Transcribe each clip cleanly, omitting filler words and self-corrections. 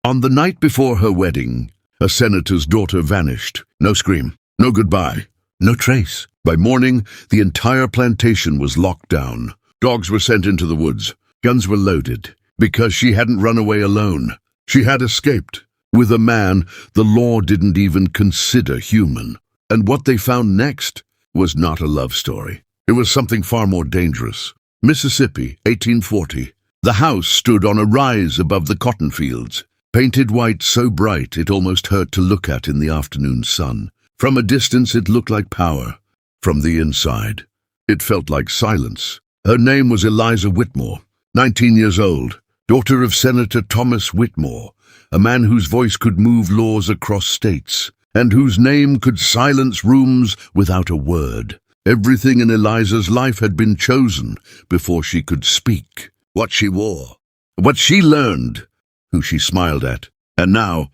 On the night before her wedding, a senator's daughter vanished. No scream, no goodbye, no trace. By morning, the entire plantation was locked down. Dogs were sent into the woods. Guns were loaded. Because she hadn't run away alone. She had escaped. With a man the law didn't even consider human. And what they found next was not a love story. It was something far more dangerous. Mississippi, 1840. The house stood on a rise above the cotton fields, painted white so bright it almost hurt to look at in the afternoon sun. From a distance it looked like power. From the inside, it felt like silence. Her name was Eliza Whitmore, 19 years old, daughter of Senator Thomas Whitmore, a man whose voice could move laws across states, and whose name could silence rooms without a word. Everything in Eliza's life had been chosen before she could speak. What she wore, what she learned, who she smiled at, and now,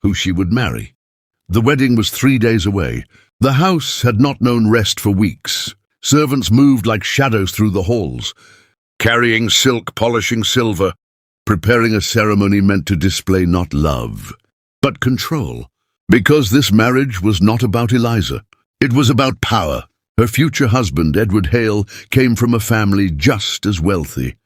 who she would marry. The wedding was 3 days away. The house had not known rest for weeks. Servants moved like shadows through the halls, carrying silk, polishing silver, preparing a ceremony meant to display not love, but control. Because this marriage was not about Eliza. It was about power. Her future husband, Edward Hale, came from a family just as wealthy,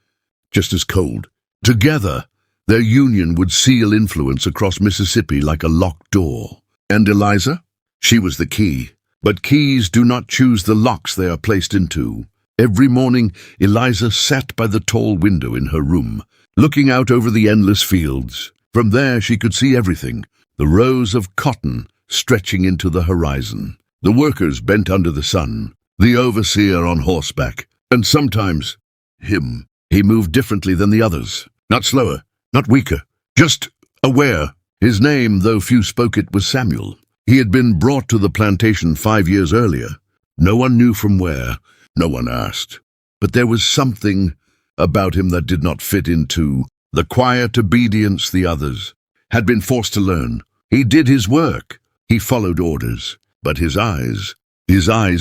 just as cold. Together, their union would seal influence across Mississippi like a locked door. And Eliza? She was the key. But keys do not choose the locks they are placed into. Every morning, Eliza sat by the tall window in her room, looking out over the endless fields. From there she could see everything, the rows of cotton stretching into the horizon, the workers bent under the sun, the overseer on horseback, and sometimes him. He moved differently than the others, not slower, not weaker, just aware. His name, though few spoke it, was Samuel. He had been brought to the plantation 5 years earlier. No one knew from where, no one asked. But there was something about him that did not fit into the quiet obedience the others had been forced to learn. He did his work. He followed orders. But his eyes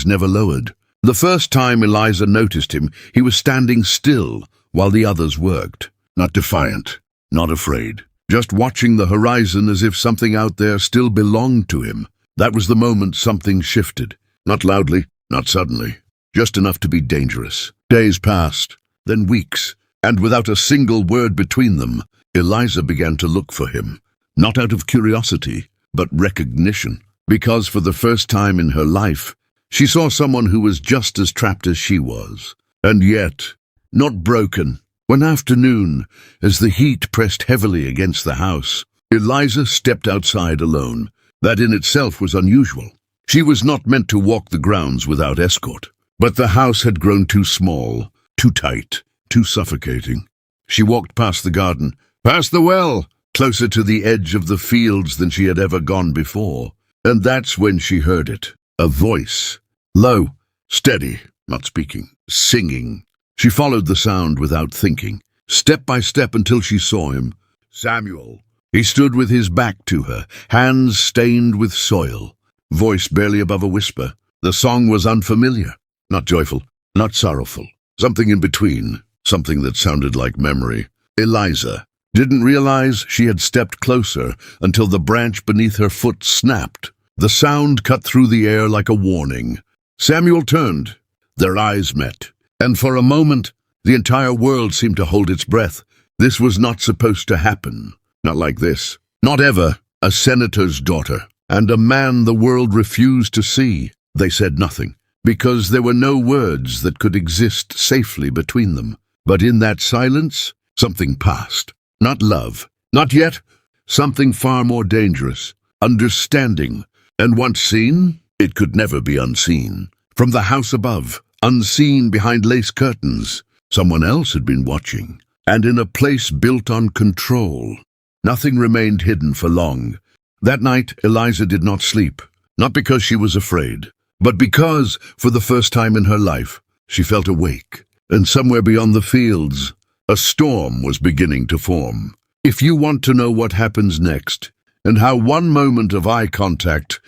never lowered. The first time Eliza noticed him, he was standing still while the others worked. Not defiant, not afraid. Just watching the horizon as if something out there still belonged to him. That was the moment something shifted. Not loudly, not suddenly. Just enough to be dangerous. Days passed, then weeks, and without a single word between them, Eliza began to look for him. Not out of curiosity, but recognition. Because for the first time in her life, she saw someone who was just as trapped as she was. And yet, not broken. One afternoon, as the heat pressed heavily against the house, Eliza stepped outside alone. That in itself was unusual. She was not meant to walk the grounds without escort. But the house had grown too small, too tight, too suffocating. She walked past the garden, past the well, closer to the edge of the fields than she had ever gone before. And that's when she heard it. A voice. Low, steady, not speaking, singing. She followed the sound without thinking, step by step until she saw him. Samuel. He stood with his back to her, hands stained with soil, voice barely above a whisper. The song was unfamiliar, not joyful, not sorrowful. Something in between, something that sounded like memory. Eliza didn't realize she had stepped closer until the branch beneath her foot snapped. The sound cut through the air like a warning. Samuel turned. Their eyes met. And for a moment, the entire world seemed to hold its breath. This was not supposed to happen. Not like this. Not ever. A senator's daughter. And a man the world refused to see. They said nothing, because there were no words that could exist safely between them. But in that silence, something passed. Not love. Not yet. Something far more dangerous. Understanding. And once seen, it could never be unseen. From the house above, unseen behind lace curtains, someone else had been watching, and in a place built on control. Nothing remained hidden for long. That night, Eliza did not sleep, not because she was afraid, but because, for the first time in her life, she felt awake. And somewhere beyond the fields, a storm was beginning to form. If you want to know what happens next, and how one moment of eye contact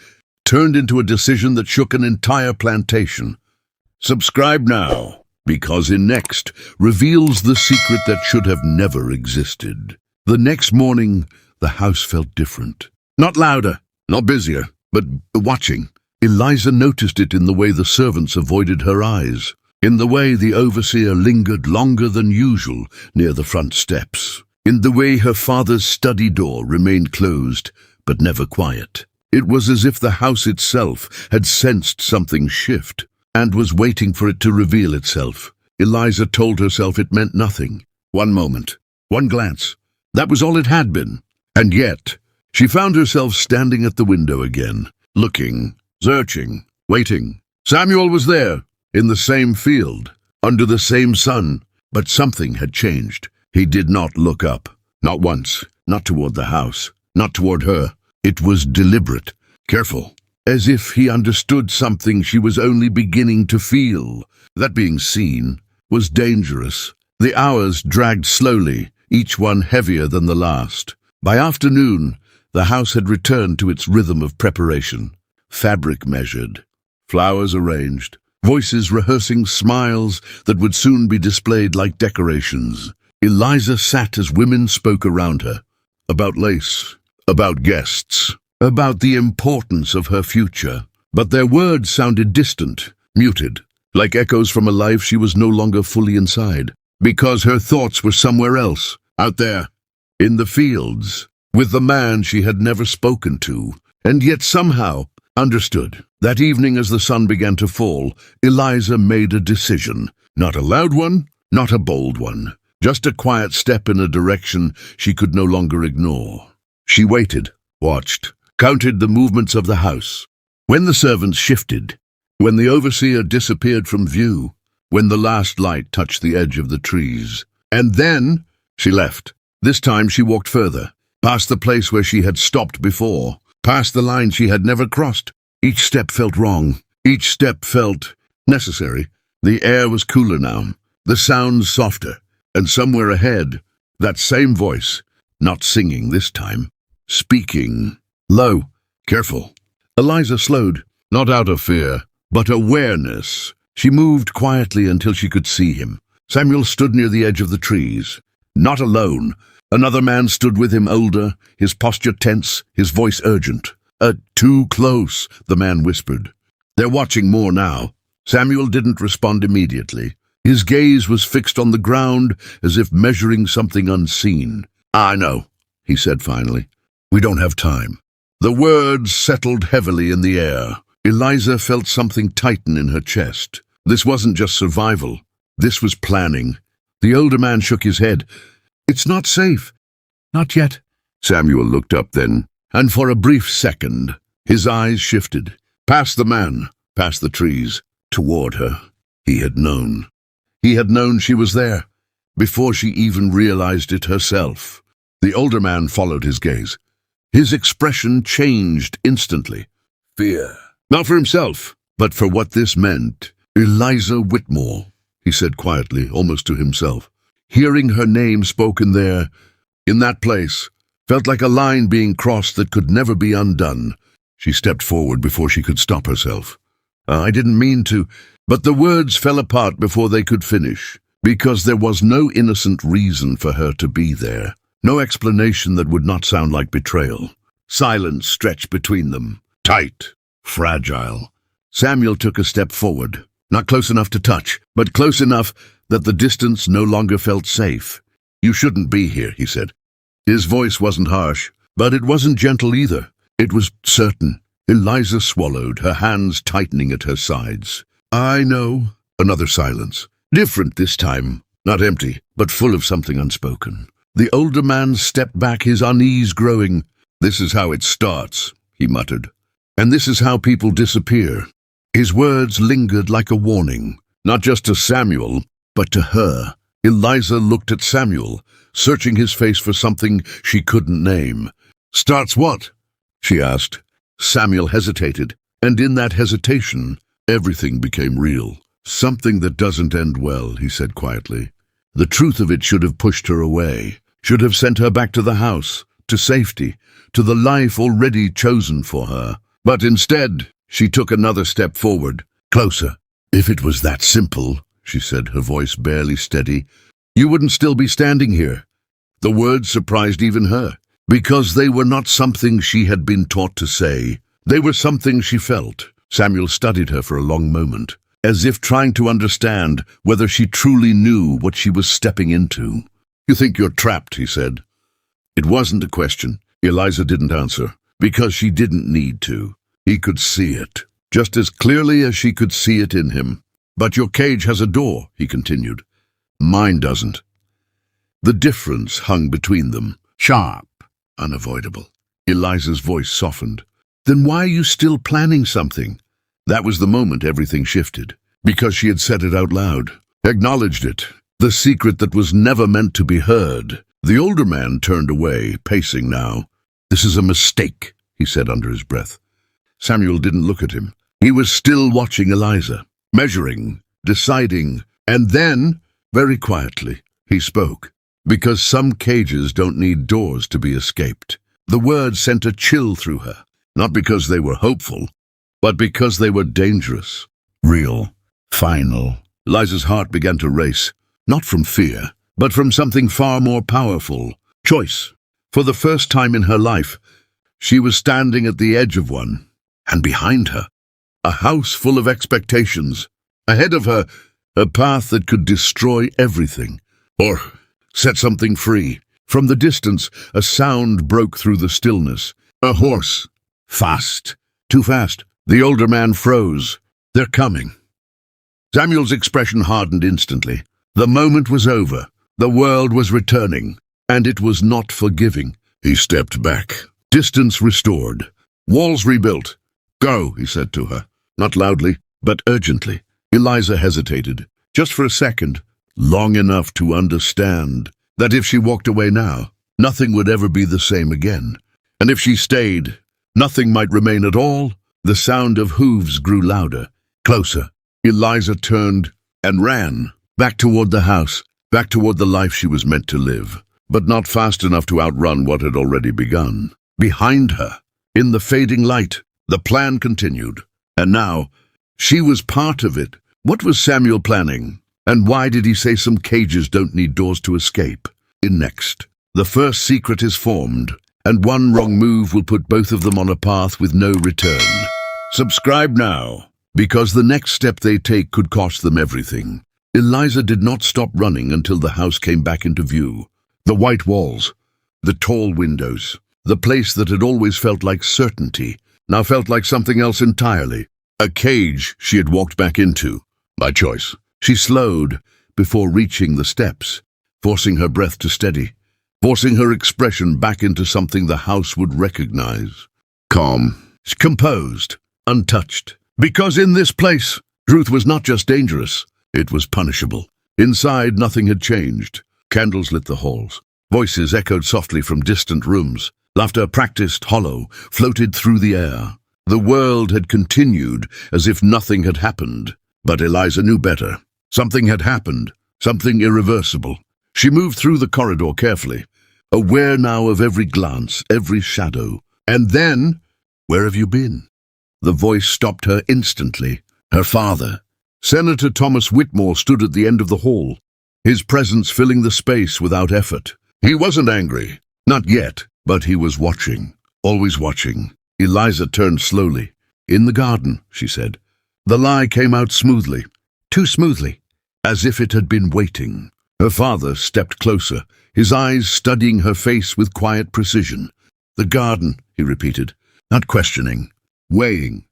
turned into a decision that shook an entire plantation, subscribe now, because in Next reveals the secret that should have never existed. The next morning, The house felt different. Not louder, not busier, but watching. Eliza noticed it in the way the servants avoided her eyes, in the way the overseer lingered longer than usual near the front steps, in the way her father's study door remained closed but never quiet. It was as if the house itself had sensed something shift and was waiting for it to reveal itself. Eliza told herself it meant nothing. One moment, one glance. That was all it had been. And yet, she found herself standing at the window again, looking, searching, waiting. Samuel was there, in the same field, under the same sun, but something had changed. He did not look up. Not once, not toward the house, not toward her. It was deliberate, careful, as if he understood something she was only beginning to feel. That being seen was dangerous. The hours dragged slowly, each one heavier than the last. By afternoon, the house had returned to its rhythm of preparation. Fabric measured, flowers arranged, voices rehearsing smiles that would soon be displayed like decorations. Eliza sat as women spoke around her, about lace, about guests, about the importance of her future. But their words sounded distant, muted, like echoes from a life she was no longer fully inside, because her thoughts were somewhere else, out there, in the fields, with the man she had never spoken to, and yet somehow understood. That evening as the sun began to fall, Eliza made a decision. Not a loud one, not a bold one, just a quiet step in a direction she could no longer ignore. She waited, watched, counted the movements of the house. When the servants shifted, when the overseer disappeared from view, when the last light touched the edge of the trees. And then she left. This time she walked further, past the place where she had stopped before, past the line she had never crossed. Each step felt wrong. Each step felt necessary. The air was cooler now, the sounds softer, and somewhere ahead, that same voice, not singing this time, speaking, low, careful. Eliza slowed, not out of fear, but awareness. She moved quietly until she could see him. Samuel stood near the edge of the trees, not alone. Another man stood with him, older, his posture tense, his voice urgent. Too close, the man whispered. They're watching more now. Samuel didn't respond immediately. His gaze was fixed on the ground, as if measuring something unseen. I know, he said finally. We don't have time. The words settled heavily in the air. Eliza felt something tighten in her chest. This wasn't just survival. This was planning. The older man shook his head. It's not safe. Not yet. Samuel looked up then, and for a brief second, his eyes shifted. Past the man, past the trees, toward her. He had known. He had known she was there, before she even realized it herself. The older man followed his gaze. His expression changed instantly. Fear. Not for himself, but for what this meant. Eliza Whitmore, he said quietly, almost to himself. Hearing her name spoken there, in that place, felt like a line being crossed that could never be undone. She stepped forward before she could stop herself. I didn't mean to, but the words fell apart before they could finish, because there was no innocent reason for her to be there. No explanation that would not sound like betrayal. Silence stretched between them, tight, fragile. Samuel took a step forward, not close enough to touch, but close enough that the distance no longer felt safe. You shouldn't be here, he said. His voice wasn't harsh, but it wasn't gentle either. It was certain. Eliza swallowed, her hands tightening at her sides. I know. Another silence. Different this time. Not empty, but full of something unspoken. The older man stepped back, his unease growing. This is how it starts, he muttered. And this is how people disappear. His words lingered like a warning, not just to Samuel, but to her. Eliza looked at Samuel, searching his face for something she couldn't name. Starts what? She asked. Samuel hesitated, and in that hesitation, everything became real. Something that doesn't end well, he said quietly. The truth of it should have pushed her away, should have sent her back to the house, to safety, to the life already chosen for her. But instead, she took another step forward, closer. If it was that simple, she said, her voice barely steady, you wouldn't still be standing here. The words surprised even her. Because they were not something she had been taught to say. They were something she felt. Samuel studied her for a long moment, as if trying to understand whether she truly knew what she was stepping into. "You think you're trapped," he said. It wasn't a question. Eliza didn't answer, because she didn't need to. He could see it, just as clearly as she could see it in him. "But your cage has a door," he continued. "Mine doesn't." The difference hung between them, sharp, unavoidable. Eliza's voice softened. "Then why are you still planning something?" That was the moment everything shifted, because she had said it out loud, acknowledged it, the secret that was never meant to be heard. The older man turned away, pacing now. "This is a mistake," he said under his breath. Samuel didn't look at him. He was still watching Eliza, measuring, deciding, and then, very quietly, he spoke. "Because some cages don't need doors to be escaped." The words sent a chill through her, not because they were hopeful, but because they were dangerous, real, final. Eliza's heart began to race, not from fear, but from something far more powerful, choice. For the first time in her life, she was standing at the edge of one, and behind her, a house full of expectations. Ahead of her, a path that could destroy everything, or set something free. From the distance, a sound broke through the stillness. A horse. Fast. Too fast. The older man froze. "They're coming." Samuel's expression hardened instantly. The moment was over. The world was returning, and it was not forgiving. He stepped back. Distance restored. Walls rebuilt. "Go," he said to her. Not loudly, but urgently. Eliza hesitated, just for a second, long enough to understand that if she walked away now, nothing would ever be the same again. And if she stayed, nothing might remain at all. The sound of hooves grew louder, closer. Eliza turned and ran, back toward the house, back toward the life she was meant to live, but not fast enough to outrun what had already begun. Behind her, in the fading light, the plan continued. And now, she was part of it. What was Samuel planning? And why did he say some cages don't need doors to escape? In next, the first secret is formed, and one wrong move will put both of them on a path with no return. Subscribe now, because the next step they take could cost them everything. Eliza did not stop running until the house came back into view. The white walls, the tall windows, the place that had always felt like certainty, now felt like something else entirely. A cage she had walked back into, by choice. She slowed before reaching the steps, forcing her breath to steady, forcing her expression back into something the house would recognize. Calm, composed, untouched. Because in this place, truth was not just dangerous, it was punishable. Inside, nothing had changed. Candles lit the halls. Voices echoed softly from distant rooms. Laughter, practiced, hollow, floated through the air. The world had continued as if nothing had happened. But Eliza knew better. Something had happened, something irreversible. She moved through the corridor carefully, aware now of every glance, every shadow. And then, "Where have you been?" The voice stopped her instantly. Her father. Senator Thomas Whitmore stood at the end of the hall, his presence filling the space without effort. He wasn't angry, not yet, but he was watching, always watching. Eliza turned slowly. "In the garden," she said. The lie came out smoothly, too smoothly, as if it had been waiting. Her father stepped closer, his eyes studying her face with quiet precision. "The garden," he repeated, not questioning, weighing,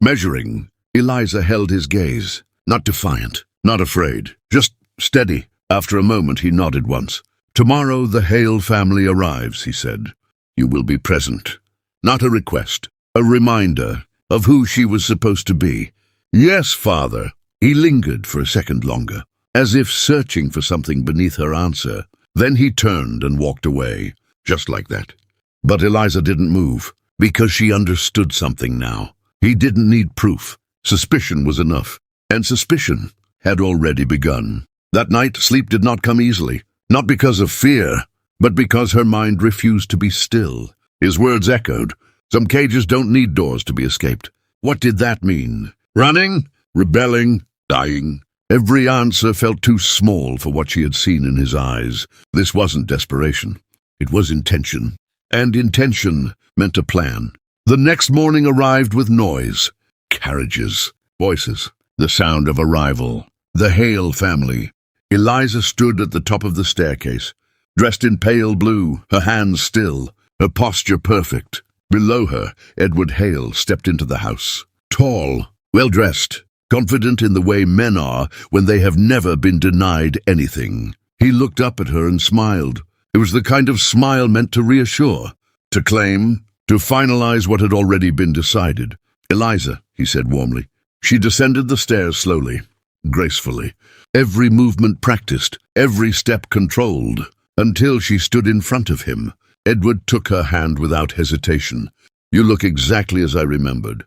measuring. Eliza held his gaze, not defiant, not afraid, just steady. After a moment he nodded once. "Tomorrow the Hale family arrives," he said. "You will be present." Not a request, a reminder of who she was supposed to be. "Yes, Father." He lingered for a second longer, as if searching for something beneath her answer. Then he turned and walked away, just like that. But Eliza didn't move, because she understood something now. He didn't need proof. Suspicion was enough, and suspicion had already begun. That night, sleep did not come easily, not because of fear, but because her mind refused to be still. His words echoed. Some cages don't need doors to be escaped. What did that mean? Running? Rebelling? Dying? Every answer felt too small for what she had seen in his eyes. This wasn't desperation. It was intention. and intention meant a plan. The next morning arrived with noise, carriages, voices, the sound of arrival. The Hale family. Eliza stood at the top of the staircase, dressed in pale blue, her hands still, her posture perfect. Below her, Edward Hale stepped into the house. Tall, well-dressed, confident in the way men are when they have never been denied anything. He looked up at her and smiled. It was the kind of smile meant to reassure, to claim, to finalize what had already been decided. "Eliza," he said warmly. She descended the stairs slowly, gracefully, every movement practiced, every step controlled, until she stood in front of him. Edward took her hand without hesitation. "You look exactly as I remembered."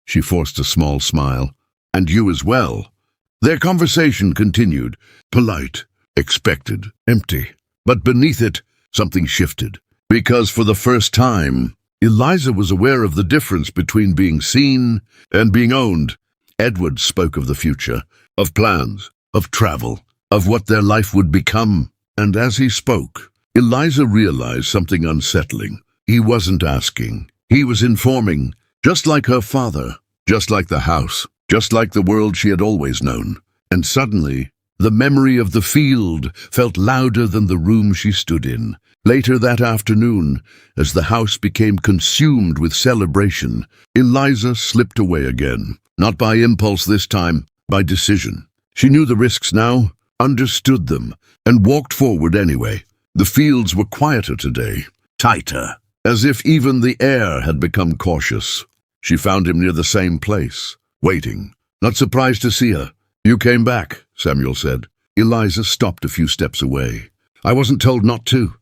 She forced a small smile. "And you as well." Their conversation continued, polite, expected, empty. But beneath it, something shifted. Because for the first time, Eliza was aware of the difference between being seen and being owned. Edward spoke of the future, of plans, of travel, of what their life would become. And as he spoke, Eliza realized something unsettling. He wasn't asking. He was informing, just like her father, just like the house, just like the world she had always known. And suddenly, the memory of the field felt louder than the room she stood in. Later that afternoon, as the house became consumed with celebration, Eliza slipped away again. Not by impulse this time, by decision. She knew the risks now, understood them, and walked forward anyway. The fields were quieter today, tighter, as if even the air had become cautious. She found him near the same place, waiting, not surprised to see her. "You came back," Samuel said. Eliza stopped a few steps away. "I wasn't told not to."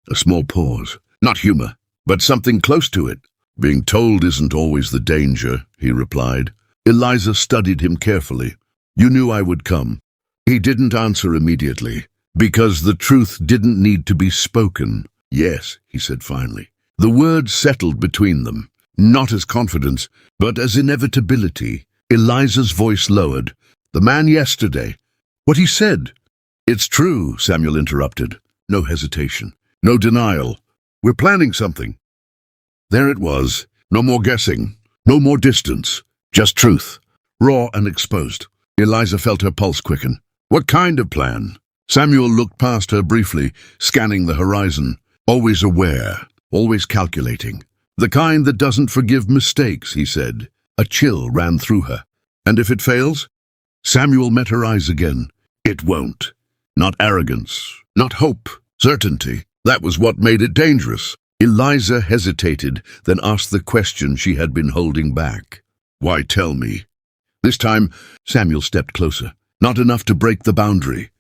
A small pause. Not humor, but something close to it. "Being told isn't always the danger," he replied. Eliza studied him carefully. "You knew I would come." He didn't answer immediately, because the truth didn't need to be spoken. "Yes," he said finally. The words settled between them, not as confidence, but as inevitability. Eliza's voice lowered. "The man yesterday, what he said." "It's true," Samuel interrupted. No hesitation, no denial. "We're planning something." There it was. No more guessing, no more distance. Just truth, raw and exposed. Eliza felt her pulse quicken. "What kind of plan?" Samuel looked past her briefly, scanning the horizon. Always aware, always calculating. "The kind that doesn't forgive mistakes," he said. A chill ran through her. "And if it fails?" Samuel met her eyes again. "It won't." Not arrogance, not hope, certainty. That was what made it dangerous. Eliza hesitated, then asked the question she had been holding back. "Why tell me?" This time, Samuel stepped closer. Not enough to break the boundary,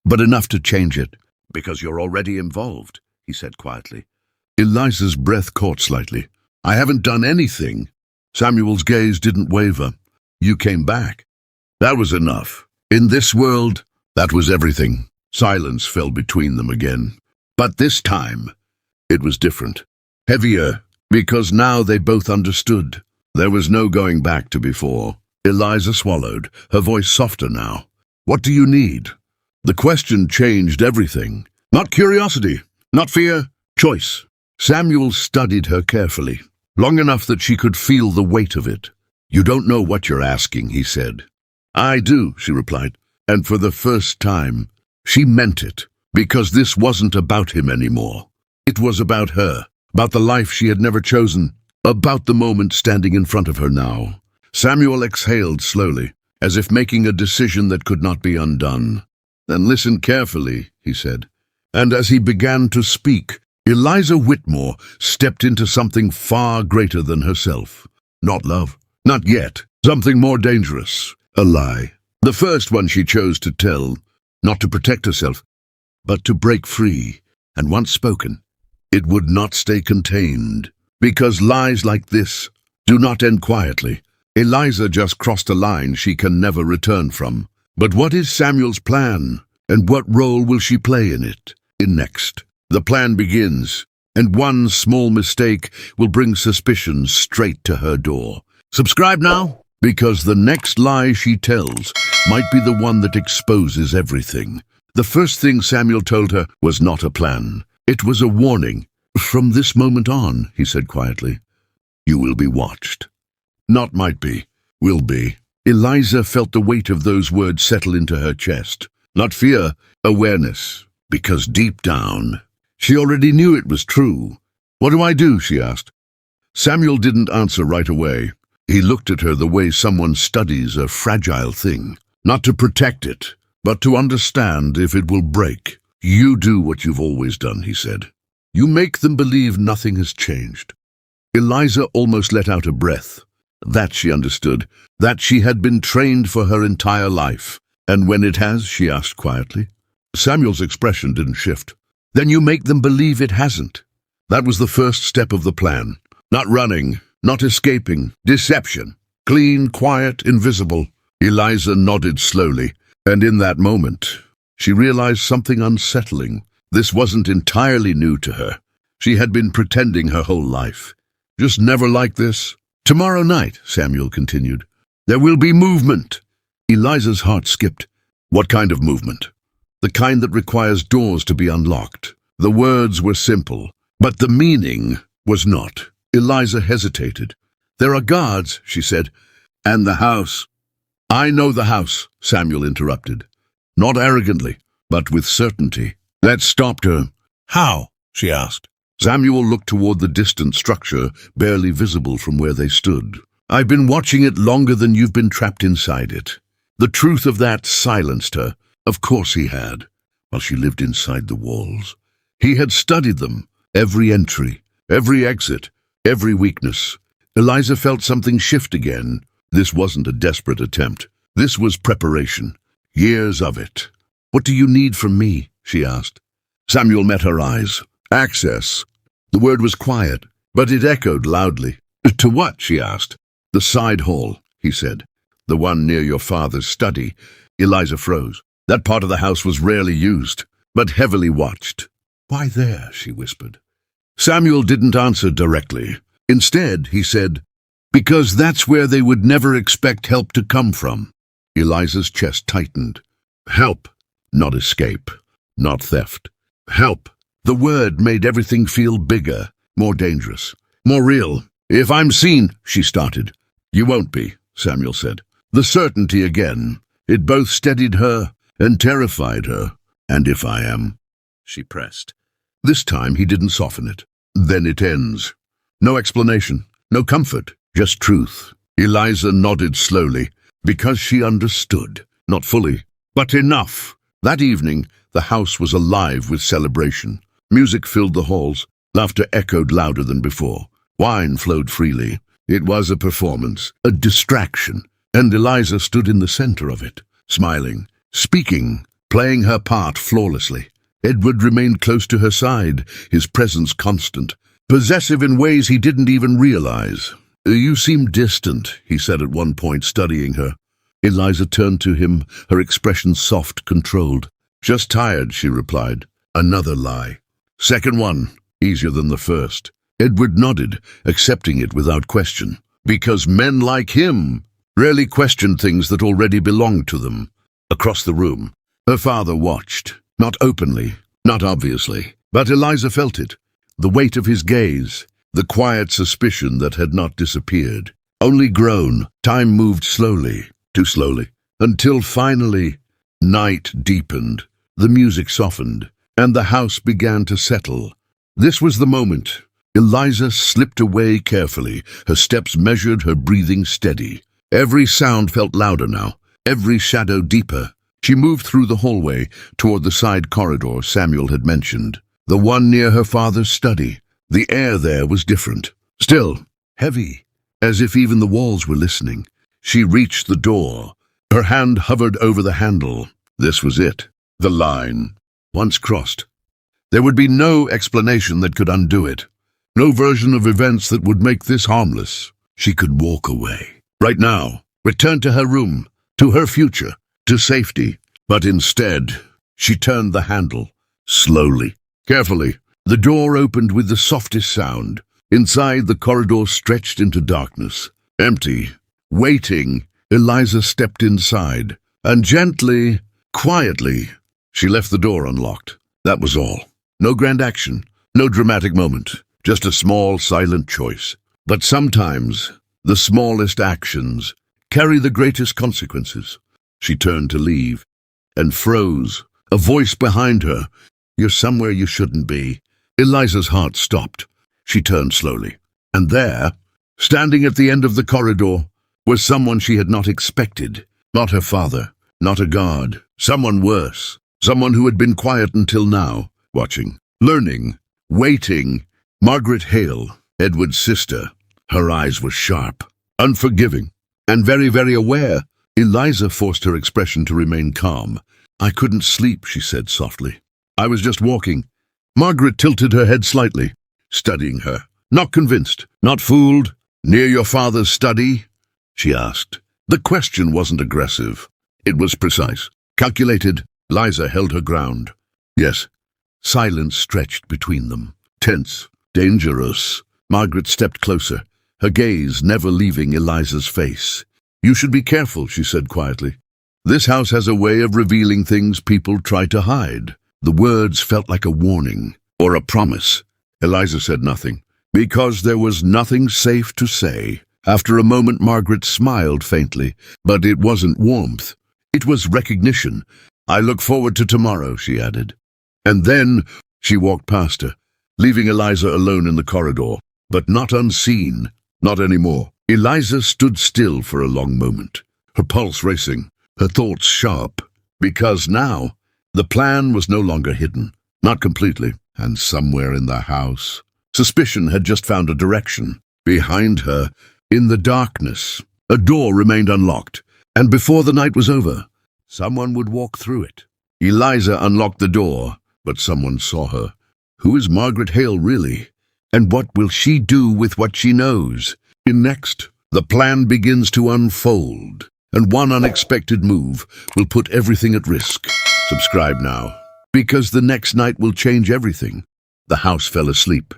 but enough to change it. "Because you're already involved," he said quietly. Eliza's breath caught slightly. "I haven't done anything." Samuel's gaze didn't waver. "You came back." That was enough. In this world, that was everything. Silence fell between them again. But this time, it was different. Heavier, because now they both understood. There was no going back to before. Eliza swallowed, her voice softer now. "What do you need?" The question changed everything. Not curiosity, not fear, choice. Samuel studied her carefully, long enough that she could feel the weight of it. "You don't know what you're asking," he said. "I do," she replied, and for the first time, she meant it, because this wasn't about him anymore. It was about her, about the life she had never chosen, about the moment standing in front of her now. Samuel exhaled slowly, as if making a decision that could not be undone. "Then listen carefully," he said. And as he began to speak, Eliza Whitmore stepped into something far greater than herself. Not love, not yet. Something more dangerous. A lie. The first one she chose to tell, not to protect herself, but to break free. And once spoken, it would not stay contained. Because lies like this do not end quietly. Eliza just crossed a line she can never return from. But what is Samuel's plan, and what role will she play in it? In next. The plan begins, and one small mistake will bring suspicion straight to her door. Subscribe now, because the next lie she tells might be the one that exposes everything. The first thing Samuel told her was not a plan. It was a warning, From this moment on, he said quietly, you will be watched. Not might be, will be. Eliza felt the weight of those words settle into her chest. Not fear, awareness, because deep down, she already knew it was true. What do I do? She asked. Samuel didn't answer right away. He looked at her the way someone studies a fragile thing, not to protect it, but to understand if it will break. You do what you've always done, he said. You make them believe nothing has changed. Eliza almost let out a breath. That she understood, that she had been trained for her entire life. And when it has, she asked quietly. Samuel's expression didn't shift. Then you make them believe it hasn't. That was the first step of the plan. Not running, not escaping, deception. Clean, quiet, invisible. Eliza nodded slowly, and in that moment, she realized something unsettling. This wasn't entirely new to her. She had been pretending her whole life. Just never like this. Tomorrow night, Samuel continued, there will be movement. Eliza's heart skipped. What kind of movement? The kind that requires doors to be unlocked. The words were simple, but the meaning was not. Eliza hesitated. There are guards, she said, and the house. I know the house, Samuel interrupted. Not arrogantly, but with certainty. That stopped her. How? She asked. Samuel looked toward the distant structure, barely visible from where they stood. I've been watching it longer than you've been trapped inside it. The truth of that silenced her. Of course he had, while she lived inside the walls. He had studied them, every entry, every exit, every weakness. Eliza felt something shift again. This wasn't a desperate attempt. This was preparation. Years of it. What do you need from me? She asked. Samuel met her eyes. Access. The word was quiet, but it echoed loudly. To what? She asked. The side hall, he said. The one near your father's study. Eliza froze. That part of the house was rarely used, but heavily watched. Why there? She whispered. Samuel didn't answer directly. Instead, he said, because that's where they would never expect help to come from. Eliza's chest tightened. Help, not escape, not theft. Help. The word made everything feel bigger, more dangerous, more real. If I'm seen, she started. You won't be, Samuel said. The certainty again. It both steadied her and terrified her. And if I am, she pressed. This time he didn't soften it. Then it ends. No explanation, no comfort, just truth. Eliza nodded slowly, because she understood. Not fully, but enough. That evening, the house was alive with celebration. Music filled the halls. Laughter echoed louder than before. Wine flowed freely. It was a performance, a distraction, and Eliza stood in the center of it, smiling, speaking, playing her part flawlessly. Edward remained close to her side, his presence constant, possessive in ways he didn't even realize. You seem distant, he said at one point, studying her. Eliza turned to him, her expression soft, controlled. Just tired, she replied. Another lie. Second one, easier than the first. Edward nodded, accepting it without question. Because men like him rarely questioned things that already belonged to them. Across the room, her father watched. Not openly, not obviously, but Eliza felt it. The weight of his gaze, the quiet suspicion that had not disappeared. Only grown, time moved slowly, too slowly, until finally, night deepened, the music softened, and the house began to settle. This was the moment. Eliza slipped away carefully, her steps measured, her breathing steady. Every sound felt louder now, every shadow deeper. She moved through the hallway toward the side corridor Samuel had mentioned, the one near her father's study. The air there was different, still, heavy, as if even the walls were listening. She reached the door. Her hand hovered over the handle. This was it, the line. Once crossed, there would be no explanation that could undo it. No version of events that would make this harmless. She could walk away. Right now, return to her room, to her future, to safety. But instead, she turned the handle, slowly, carefully. The door opened with the softest sound. Inside, the corridor stretched into darkness. Empty, waiting, Eliza stepped inside, and gently, quietly, she left the door unlocked. That was all. No grand action, No dramatic moment, just a small, silent choice. But sometimes, the smallest actions carry the greatest consequences. She turned to leave, and froze. A voice behind her. "You're somewhere you shouldn't be." Eliza's heart stopped. She turned slowly. And there, standing at the end of the corridor, was someone she had not expected. Not her father, not a guard. Someone worse. Someone who had been quiet until now, watching, learning, waiting. Margaret Hale, Edward's sister. Her eyes were sharp, unforgiving, and very, very aware. Eliza forced her expression to remain calm. "I couldn't sleep," she said softly. "I was just walking." Margaret tilted her head slightly, studying her. "Not convinced, not fooled? Near your father's study?" she asked. The question wasn't aggressive. It was precise, calculated. Eliza held her ground. "Yes." Silence stretched between them. Tense, dangerous. Margaret stepped closer, her gaze never leaving Eliza's face. "You should be careful," she said quietly. "This house has a way of revealing things people try to hide." The words felt like a warning, or a promise. Eliza said nothing, because there was nothing safe to say. After a moment, Margaret smiled faintly, but it wasn't warmth. It was recognition. "I look forward to tomorrow," she added. And then she walked past her, leaving Eliza alone in the corridor, but not unseen, not anymore. Eliza stood still for a long moment, her pulse racing, her thoughts sharp, because now the plan was no longer hidden, not completely, and somewhere in the house, suspicion had just found a direction. Behind her, in the darkness, a door remained unlocked, and before the night was over, someone would walk through it. Eliza unlocked the door, but someone saw her. Who is Margaret Hale really? And what will she do with what she knows? Next, the plan begins to unfold, and one unexpected move will put everything at risk. Subscribe now, because the next night will change everything. The house fell asleep,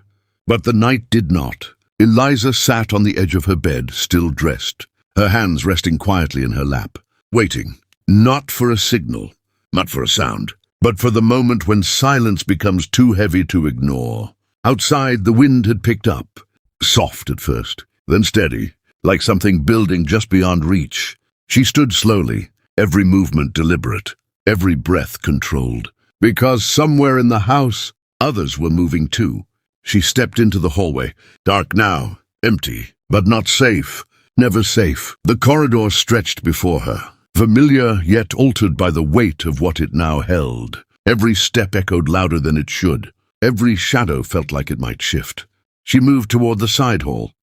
but the night did not. Eliza sat on the edge of her bed, still dressed, her hands resting quietly in her lap, waiting, not for a signal, not for a sound, but for the moment when silence becomes too heavy to ignore. Outside, the wind had picked up, soft at first, then steady, like something building just beyond reach. She stood slowly, every movement deliberate, every breath controlled, because somewhere in the house, others were moving too. She stepped into the hallway, dark now, empty, but not safe, never safe. The corridor stretched before her, familiar yet altered by the weight of what it now held. Every step echoed louder than it should. Every shadow felt like it might shift. She moved toward the side hall,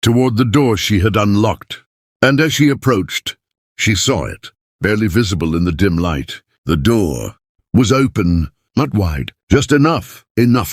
toward the door she had unlocked, and as she approached, she saw it, barely visible in the dim light. The door was open, not wide, just enough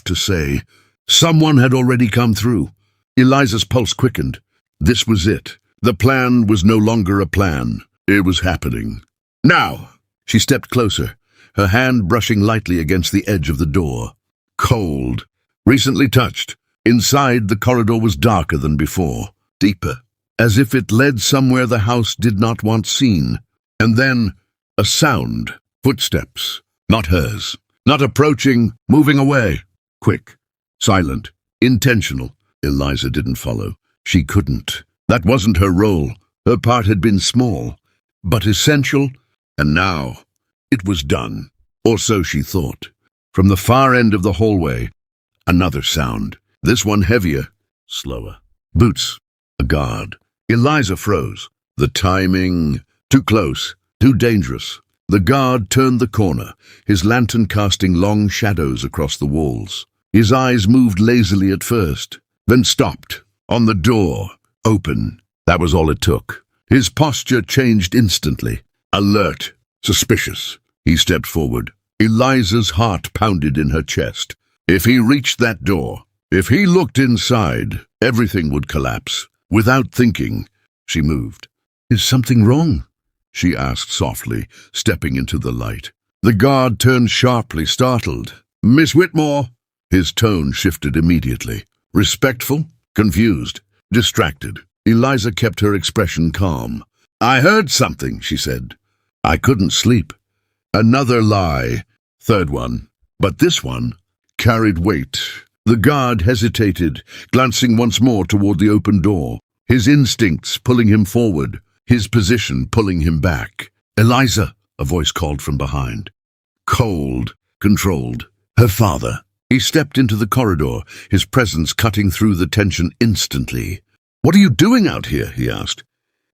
to say, someone had already come through. Eliza's pulse quickened. This was it. The plan was no longer a plan. It was happening. Now! She stepped closer, her hand brushing lightly against the edge of the door. Cold, recently touched. Inside, the corridor was darker than before, deeper, as if it led somewhere the house did not want seen. And then, a sound, footsteps, not hers, not approaching, moving away. Quick, silent, intentional. Eliza didn't follow. She couldn't. That wasn't her role. Her part had been small, but essential, and now it was done. Or so she thought. From the far end of the hallway, another sound. This one heavier, slower. Boots. A guard. Eliza froze. The timing. Too close. Too dangerous. The guard turned the corner, his lantern casting long shadows across the walls. His eyes moved lazily at first, then stopped. On the door. Open. That was all it took. His posture changed instantly. Alert. Suspicious. He stepped forward. Eliza's heart pounded in her chest. If he reached that door, if he looked inside, everything would collapse. Without thinking, she moved. "Is something wrong?" she asked softly, stepping into the light. The guard turned sharply, startled. "Miss Whitmore!" His tone shifted immediately. Respectful, confused, distracted. Eliza kept her expression calm. "I heard something," she said. "I couldn't sleep." Another lie, third one, but this one carried weight. The guard hesitated, glancing once more toward the open door, his instincts pulling him forward, his position pulling him back. "Eliza," a voice called from behind. Cold, controlled. Her father. He stepped into the corridor, his presence cutting through the tension instantly. "What are you doing out here?" he asked.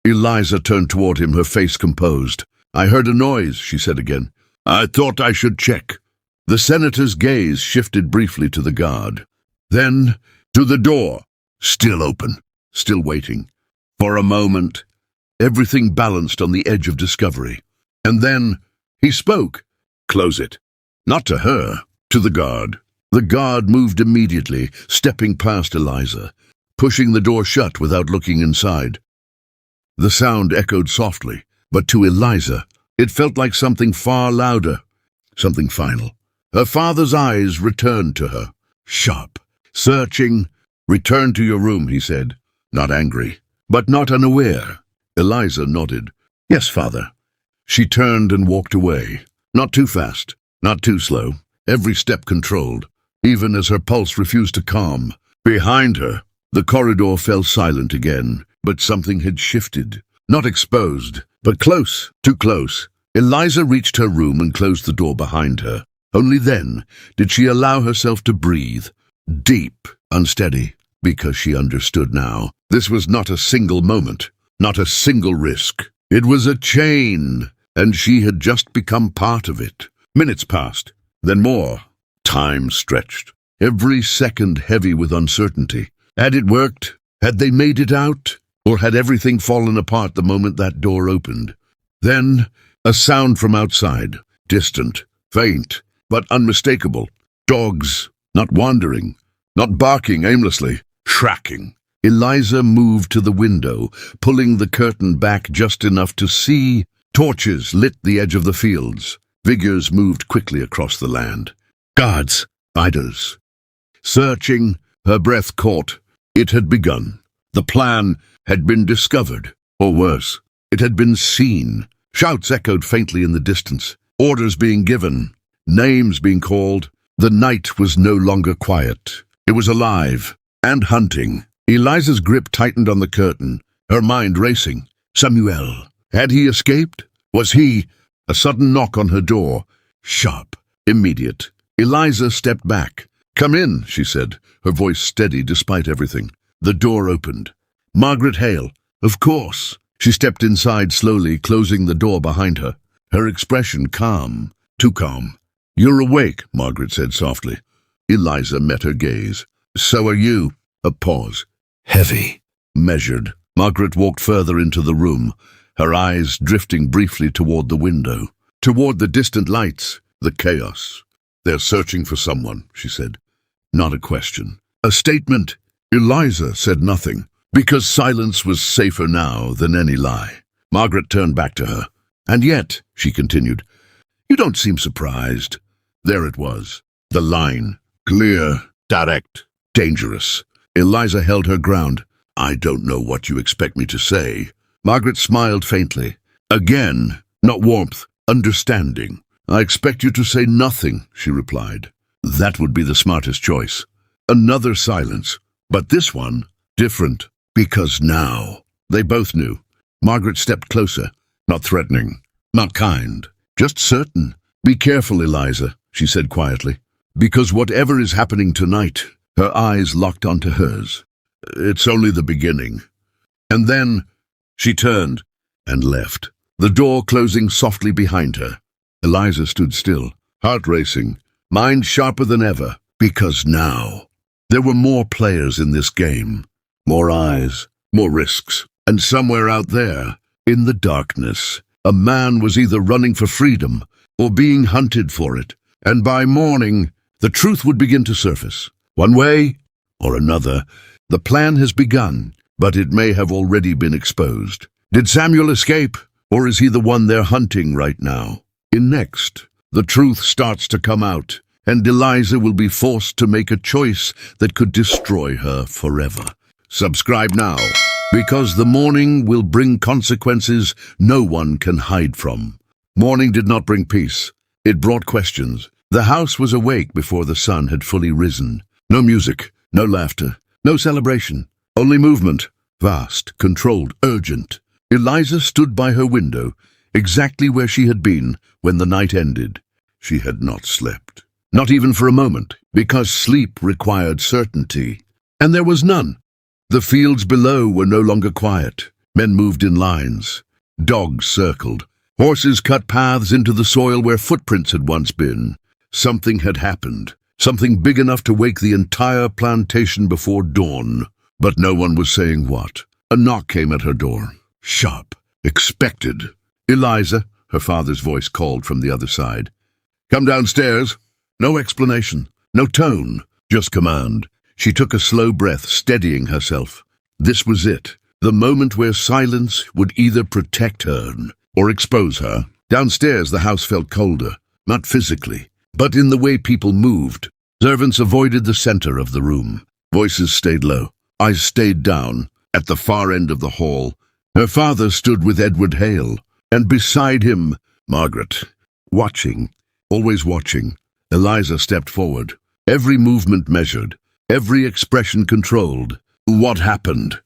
Eliza turned toward him, her face composed. "I heard a noise," she said again. "I thought I should check." The senator's gaze shifted briefly to the guard. Then to the door, still open, still waiting. For a moment, everything balanced on the edge of discovery. And then he spoke. "Close it." Not to her, to the guard. The guard moved immediately, stepping past Eliza, pushing the door shut without looking inside. The sound echoed softly, but to Eliza, it felt like something far louder, something final. Her father's eyes returned to her, sharp, searching. "Return to your room," he said, not angry, but not unaware. Eliza nodded. "Yes, father." She turned and walked away, not too fast, not too slow, every step controlled, even as her pulse refused to calm. Behind her, the corridor fell silent again, but something had shifted. Not exposed, but close, too close. Eliza reached her room and closed the door behind her. Only then did she allow herself to breathe, deep, unsteady, because she understood now. This was not a single moment, not a single risk. It was a chain, and she had just become part of it. Minutes passed, then more. Time stretched, every second heavy with uncertainty. Had it worked? Had they made it out? Or had everything fallen apart the moment that door opened? Then, a sound from outside, distant, faint, but unmistakable. Dogs, not wandering, not barking aimlessly, tracking. Eliza moved to the window, pulling the curtain back just enough to see. Torches lit the edge of the fields. Figures moved quickly across the land. Guards, fighters. Searching, her breath caught. It had begun. The plan had been discovered, or worse, it had been seen. Shouts echoed faintly in the distance, orders being given, names being called. The night was no longer quiet. It was alive and hunting. Eliza's grip tightened on the curtain, her mind racing. Samuel. Had he escaped? Was he? A sudden knock on her door. Sharp, immediate. Eliza stepped back. "Come in," she said, her voice steady despite everything. The door opened. Margaret Hale. Of course. She stepped inside slowly, closing the door behind her. Her expression calm, too calm. "You're awake," Margaret said softly. Eliza met her gaze. "So are you." A pause. Heavy. Measured. Margaret walked further into the room, her eyes drifting briefly toward the window, toward the distant lights, the chaos. "They're searching for someone," she said. Not a question. A statement. Eliza said nothing, because silence was safer now than any lie. Margaret turned back to her. "And yet," she continued, "you don't seem surprised." There it was. The line. Clear, direct, dangerous. Eliza held her ground. "I don't know what you expect me to say." Margaret smiled faintly. Again, not warmth, understanding. "I expect you to say nothing," she replied. That would be the smartest choice. Another silence. But this one, different. Because now, they both knew. Margaret stepped closer, not threatening, not kind, just certain. "Be careful, Eliza," she said quietly. "Because whatever is happening tonight," her eyes locked onto hers, "it's only the beginning." And then she turned and left, the door closing softly behind her. Eliza stood still, heart racing, mind sharper than ever, because now there were more players in this game, more eyes, more risks, and somewhere out there, in the darkness, a man was either running for freedom or being hunted for it, and by morning, the truth would begin to surface. One way or another, the plan has begun, but it may have already been exposed. Did Samuel escape, or is he the one they're hunting right now? In next, the truth starts to come out, and Eliza will be forced to make a choice that could destroy her forever. Subscribe now, because the morning will bring consequences no one can hide from. Morning did not bring peace. It brought questions. The house was awake before the sun had fully risen. No music, no laughter, no celebration, only movement. Vast, controlled, urgent. Eliza stood by her window, exactly where she had been when the night ended. She had not slept. Not even for a moment, because sleep required certainty. And there was none. The fields below were no longer quiet. Men moved in lines. Dogs circled. Horses cut paths into the soil where footprints had once been. Something had happened. Something big enough to wake the entire plantation before dawn. But no one was saying what. A knock came at her door. Sharp. Expected. "Eliza," her father's voice called from the other side. "Come downstairs." No explanation. No tone. Just command. She took a slow breath, steadying herself. This was it. The moment where silence would either protect her or expose her. Downstairs the house felt colder. Not physically, but in the way people moved. Servants avoided the center of the room. Voices stayed low. Eyes stayed down. At the far end of the hall, her father stood with Edward Hale, and beside him, Margaret. Watching, always watching. Eliza stepped forward. Every movement measured, every expression controlled. "What happened?"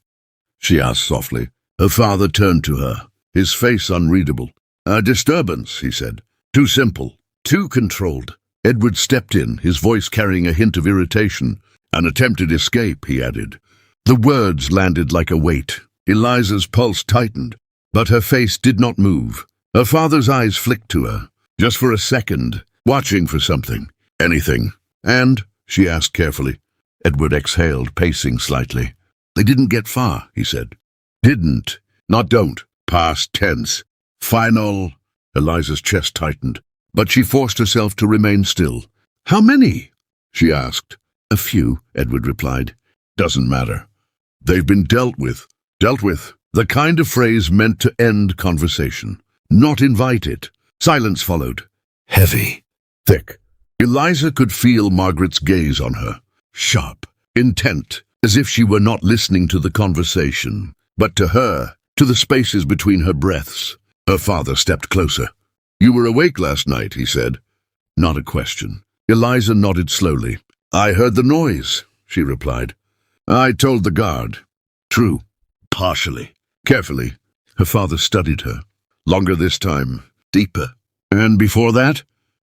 she asked softly. Her father turned to her, his face unreadable. "A disturbance," he said. "Too simple, too controlled." Edward stepped in, his voice carrying a hint of irritation. "An attempted escape," he added. The words landed like a weight. Eliza's pulse tightened, but her face did not move. Her father's eyes flicked to her, just for a second, watching for something. "Anything?" "And?" she asked carefully. Edward exhaled, pacing slightly. "They didn't get far," he said. "Didn't. Not don't. Past tense. Final." Eliza's chest tightened, but she forced herself to remain still. "How many?" she asked. "A few," Edward replied. "Doesn't matter. They've been dealt with." Dealt with. The kind of phrase meant to end conversation, not invite it. Silence followed. Heavy. Thick. Eliza could feel Margaret's gaze on her. Sharp. Intent. As if she were not listening to the conversation, but to her, to the spaces between her breaths. Her father stepped closer. "You were awake last night," he said. Not a question. Eliza nodded slowly. "I heard the noise," she replied. "I told the guard." "True." Partially. Carefully. Her father studied her. Longer this time. Deeper. "And before that?"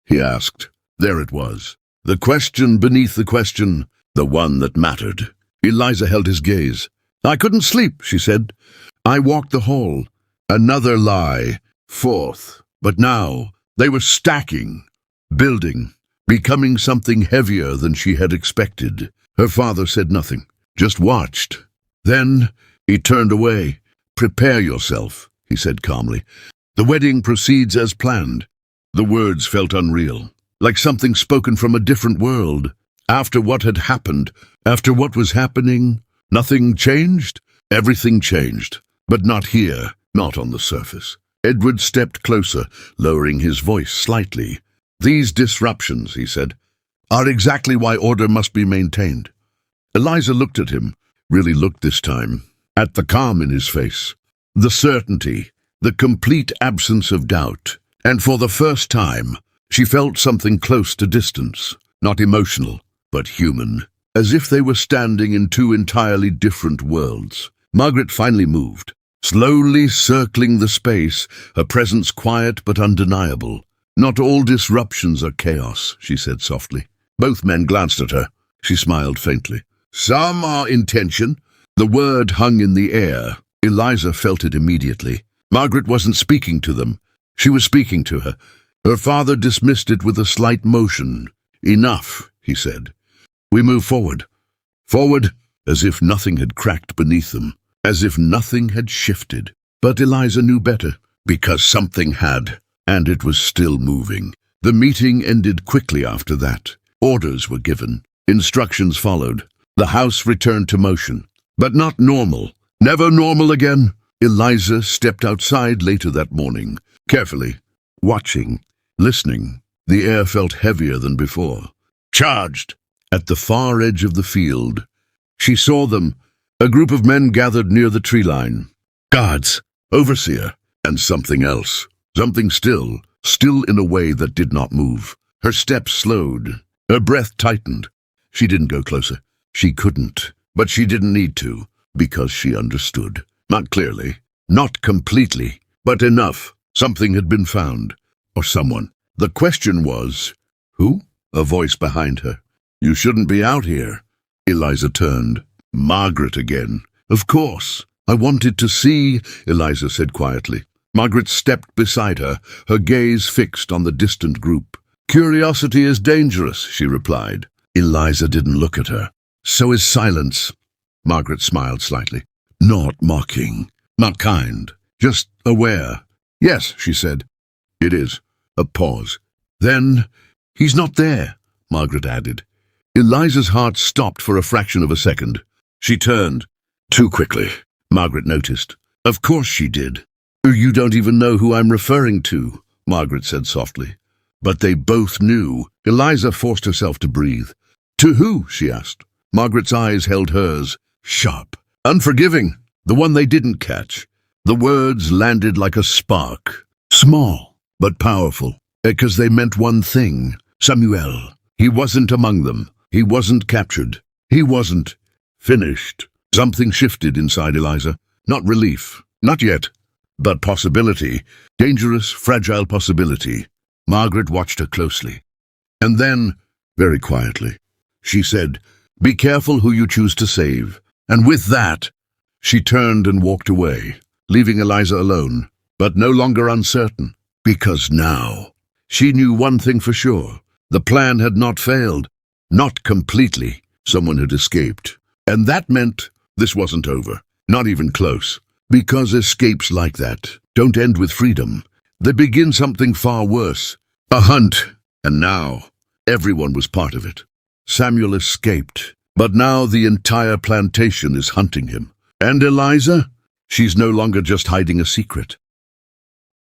he asked. There it was. The question beneath the question. The one that mattered. Eliza held his gaze. "I couldn't sleep," she said. "I walked the hall." Another lie. Fourth. But now, they were stacking. Building. Becoming something heavier than she had expected. Her father said nothing. Just watched. Then he turned away. "Prepare yourself," he said calmly. "The wedding proceeds as planned." The words felt unreal, like something spoken from a different world. After what had happened, after what was happening, nothing changed? Everything changed, but not here, not on the surface. Edward stepped closer, lowering his voice slightly. "These disruptions," he said, "are exactly why order must be maintained." Eliza looked at him, really looked this time, at the calm in his face, the certainty, the complete absence of doubt, and for the first time, she felt something close to distance, not emotional, but human, as if they were standing in two entirely different worlds. Margaret finally moved, slowly circling the space, her presence quiet but undeniable. "Not all disruptions are chaos," she said softly. Both men glanced at her. She smiled faintly. "Some are intention." The word hung in the air. Eliza felt it immediately. Margaret wasn't speaking to them. She was speaking to her. Her father dismissed it with a slight motion. "Enough," he said. "We move forward." Forward, as if nothing had cracked beneath them, as if nothing had shifted. But Eliza knew better, because something had, and it was still moving. The meeting ended quickly after that. Orders were given. Instructions followed. The house returned to motion. But not normal. Never normal again. Eliza stepped outside later that morning, carefully, watching, listening. The air felt heavier than before. Charged! At the far edge of the field, she saw them, a group of men gathered near the tree line. Guards, overseer, and something else. Something still in a way that did not move. Her steps slowed. Her breath tightened. She didn't go closer. She couldn't, but she didn't need to, because she understood. Not clearly, not completely, but enough. Something had been found. Or someone. The question was, who? A voice behind her. You shouldn't be out here. Eliza turned. Margaret again. Of course. I wanted to see, Eliza said quietly. Margaret stepped beside her, her gaze fixed on the distant group. Curiosity is dangerous, she replied. Eliza didn't look at her. So is silence. Margaret smiled slightly. Not mocking, not kind, just aware. Yes, she said. It is. A pause. Then, he's not there, Margaret added. Eliza's heart stopped for a fraction of a second. She turned. Too quickly, Margaret noticed. Of course she did. You don't even know who I'm referring to, Margaret said softly. But they both knew. Eliza forced herself to breathe. To who? She asked. Margaret's eyes held hers. Sharp. Unforgiving. The one they didn't catch. The words landed like a spark. Small, but powerful. Because they meant one thing. Samuel. He wasn't among them. He wasn't captured. He wasn't finished. Something shifted inside Eliza. Not relief. Not yet. But possibility. Dangerous, fragile possibility. Margaret watched her closely. And then, very quietly, she said, Be careful who you choose to save. And with that, she turned and walked away, leaving Eliza alone, but no longer uncertain. Because now, she knew one thing for sure. The plan had not failed. Not completely. Someone had escaped. And that meant this wasn't over. Not even close. Because escapes like that don't end with freedom. They begin something far worse. A hunt. And now, everyone was part of it. Samuel escaped, but now the entire plantation is hunting him. And Eliza? She's no longer just hiding a secret.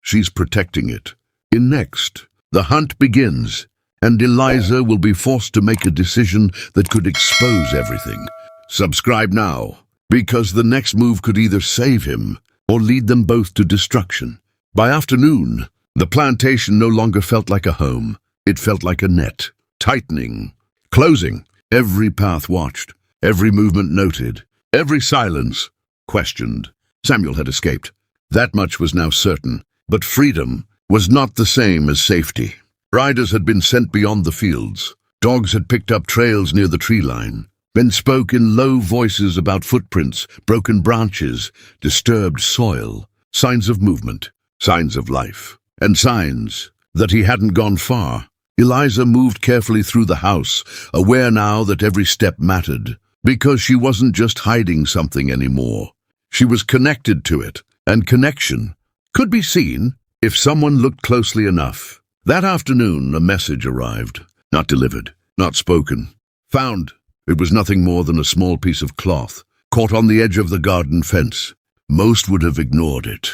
She's protecting it. In next, the hunt begins, and Eliza will be forced to make a decision that could expose everything. Subscribe now, because the next move could either save him or lead them both to destruction. By afternoon, the plantation no longer felt like a home. It felt like a net, tightening, closing. Every path watched, every movement noted, every silence questioned. Samuel had escaped. That much was now certain. But freedom was not the same as safety. Riders had been sent beyond the fields. Dogs had picked up trails near the tree line. Men spoke in low voices about footprints, broken branches, disturbed soil, signs of movement, signs of life, and signs that he hadn't gone far. Eliza moved carefully through the house, aware now that every step mattered, because she wasn't just hiding something anymore. She was connected to it, and connection could be seen if someone looked closely enough. That afternoon, a message arrived, not delivered, not spoken. Found. It was nothing more than a small piece of cloth, caught on the edge of the garden fence. Most would have ignored it,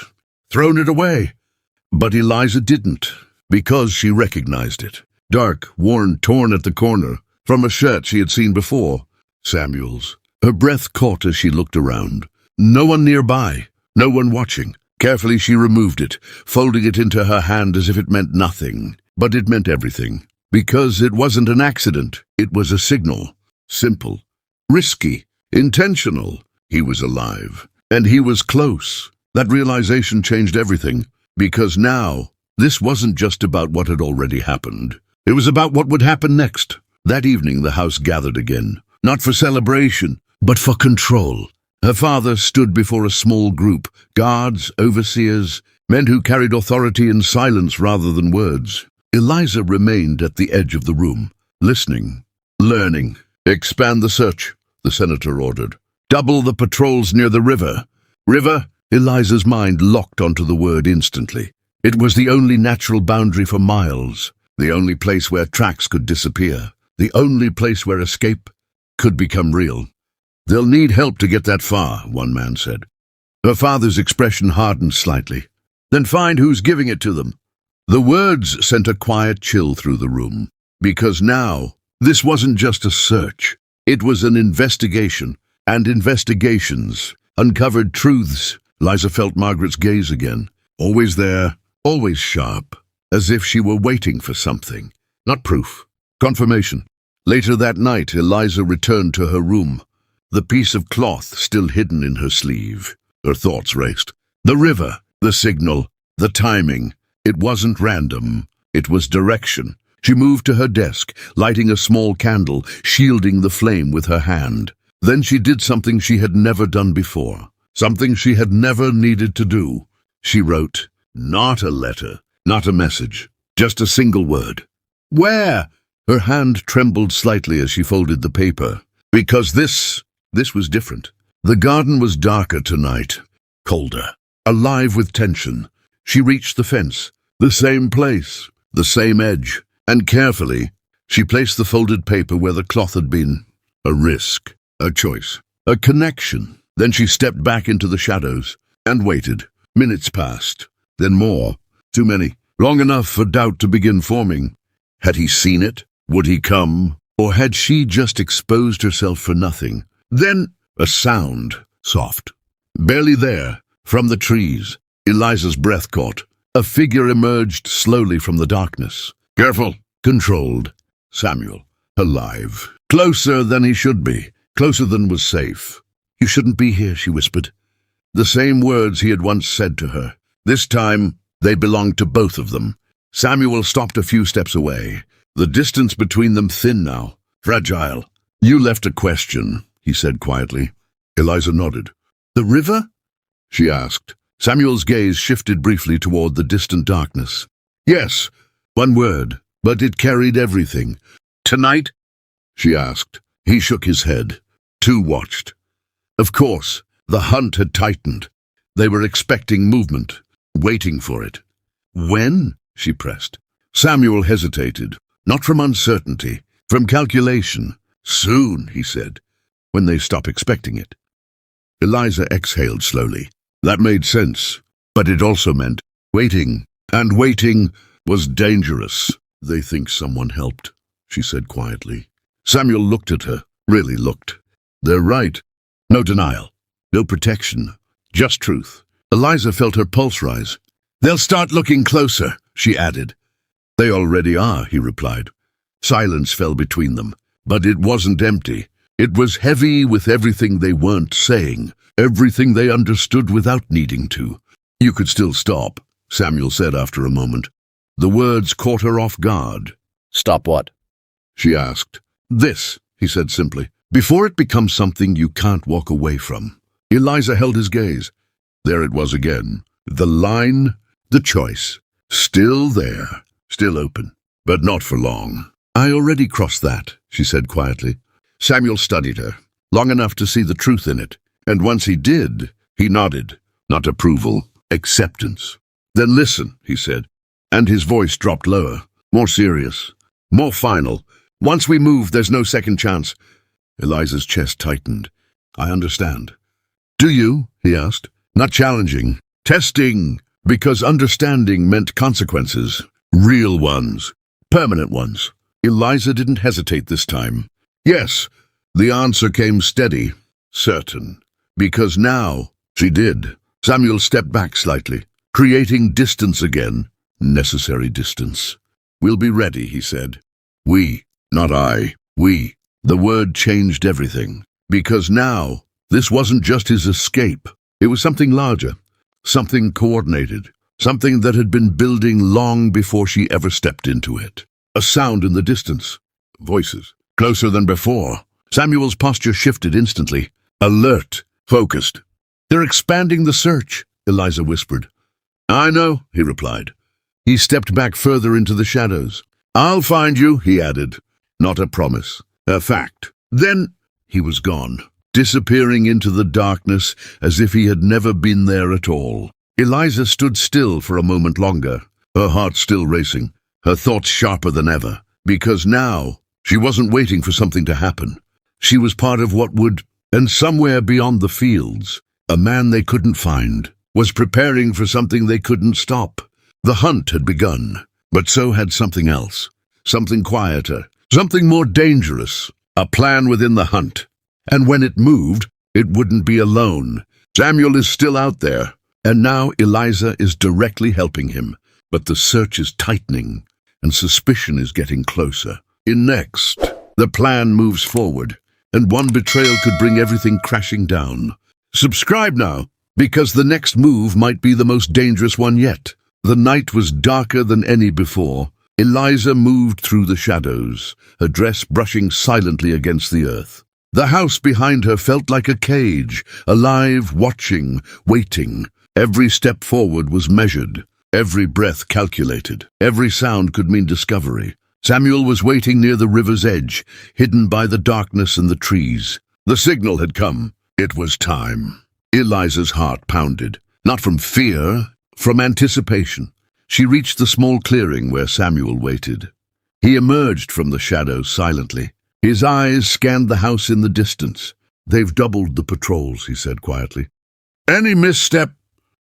thrown it away. But Eliza didn't, because she recognized it. Dark, worn, torn at the corner, from a shirt she had seen before. Samuel's. Her breath caught as she looked around. No one nearby, no one watching. Carefully she removed it, folding it into her hand as if it meant nothing. But it meant everything. Because it wasn't an accident, it was a signal. Simple, risky, intentional. He was alive, and he was close. That realization changed everything, because now, this wasn't just about what had already happened. It was about what would happen next. That evening the house gathered again, not for celebration, but for control. Her father stood before a small group, guards, overseers, men who carried authority in silence rather than words. Eliza remained at the edge of the room, listening, learning. Expand the search, the senator ordered. Double the patrols near the river. River? Eliza's mind locked onto the word instantly. It was the only natural boundary for miles, the only place where tracks could disappear, the only place where escape could become real. They'll need help to get that far, one man said. Her father's expression hardened slightly. Then find who's giving it to them. The words sent a quiet chill through the room, because now, this wasn't just a search. It was an investigation, and investigations uncovered truths. Eliza felt Margaret's gaze again, always there, always sharp, as if she were waiting for something. Not proof, confirmation. Later that night, Eliza returned to her room, the piece of cloth still hidden in her sleeve. Her thoughts raced. The river, the signal, the timing. It wasn't random. It was direction. She moved to her desk, lighting a small candle, shielding the flame with her hand. Then she did something she had never done before, something she had never needed to do. She wrote, not a letter, not a message, just a single word. Where? Her hand trembled slightly as she folded the paper. Because this was different. The garden was darker tonight, colder, alive with tension. She reached the fence, the same place, the same edge, and carefully, she placed the folded paper where the cloth had been. A risk, a choice, a connection. Then she stepped back into the shadows and waited. Minutes passed, then more. Too many. Long enough for doubt to begin forming. Had he seen it? Would he come? Or had she just exposed herself for nothing? Then a sound, soft. Barely there, from the trees. Eliza's breath caught. A figure emerged slowly from the darkness. Careful, controlled. Samuel, alive. Closer than he should be. Closer than was safe. You shouldn't be here, she whispered. The same words he had once said to her. This time, they belonged to both of them. Samuel stopped a few steps away. The distance between them thin now, fragile. You left a question, he said quietly. Eliza nodded. The river? She asked. Samuel's gaze shifted briefly toward the distant darkness. Yes, one word, but it carried everything. Tonight? She asked. He shook his head. Two watched. Of course, the hunt had tightened. They were expecting movement, waiting for it. When? She pressed. Samuel hesitated, not from uncertainty, from calculation. Soon, he said, when they stop expecting it. Eliza exhaled slowly. That made sense, but it also meant waiting, and waiting was dangerous. They think someone helped, she said quietly. Samuel looked at her, really looked. They're right. No denial, no protection, just truth. Eliza felt her pulse rise. They'll start looking closer, she added. They already are, he replied. Silence fell between them, but it wasn't empty. It was heavy with everything they weren't saying, everything they understood without needing to. You could still stop, Samuel said after a moment. The words caught her off guard. Stop what? She asked. This, he said simply, before it becomes something you can't walk away from. Eliza held his gaze. There it was again. The line, the choice. Still there, still open, but not for long. I already crossed that, she said quietly. Samuel studied her, long enough to see the truth in it. And once he did, he nodded. Not approval, acceptance. Then listen, he said, and his voice dropped lower, more serious, more final. Once we move, there's no second chance. Eliza's chest tightened. I understand. Do you? He asked. Not challenging. Testing, because understanding meant consequences. Real ones. Permanent ones. Eliza didn't hesitate this time. Yes, the answer came steady, certain. Because now, she did. Samuel stepped back slightly, creating distance again. Necessary distance. We'll be ready, he said. We, not I. We. The word changed everything. Because now, this wasn't just his escape. It was something larger, something coordinated, something that had been building long before she ever stepped into it. A sound in the distance. Voices. Closer than before. Samuel's posture shifted instantly. Alert. Focused. They're expanding the search, Eliza whispered. I know, he replied. He stepped back further into the shadows. I'll find you, he added. Not a promise. A fact. Then he was gone, disappearing into the darkness as if he had never been there at all. Eliza stood still for a moment longer, her heart still racing, her thoughts sharper than ever, because now she wasn't waiting for something to happen. She was part of what would, and somewhere beyond the fields, a man they couldn't find was preparing for something they couldn't stop. The hunt had begun, but so had something else, something quieter, something more dangerous, a plan within the hunt. And when it moved, it wouldn't be alone. Samuel is still out there, and now Eliza is directly helping him. But the search is tightening, and suspicion is getting closer. In next... The plan moves forward, and one betrayal could bring everything crashing down. Subscribe now, because the next move might be the most dangerous one yet. The night was darker than any before. Eliza moved through the shadows, her dress brushing silently against the earth. The house behind her felt like a cage, alive, watching, waiting. Every step forward was measured, every breath calculated. Every sound could mean discovery. Samuel was waiting near the river's edge, hidden by the darkness and the trees. The signal had come. It was time. Eliza's heart pounded, not from fear, from anticipation. She reached the small clearing where Samuel waited. He emerged from the shadows silently. His eyes scanned the house in the distance. "They've doubled the patrols," he said quietly. "Any misstep?"